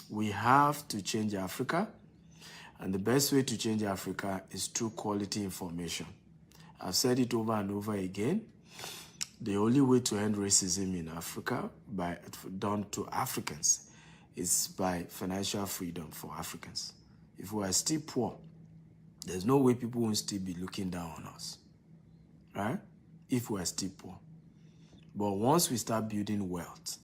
We have to change Africa, and the best way to change Africa is through quality information. I've said it over and over again. The only way to end racism in Africa, done to Africans, is by financial freedom for Africans. If we are still poor, there's no way people won't still be looking down on us, right? If we are still poor. But once we start building wealth,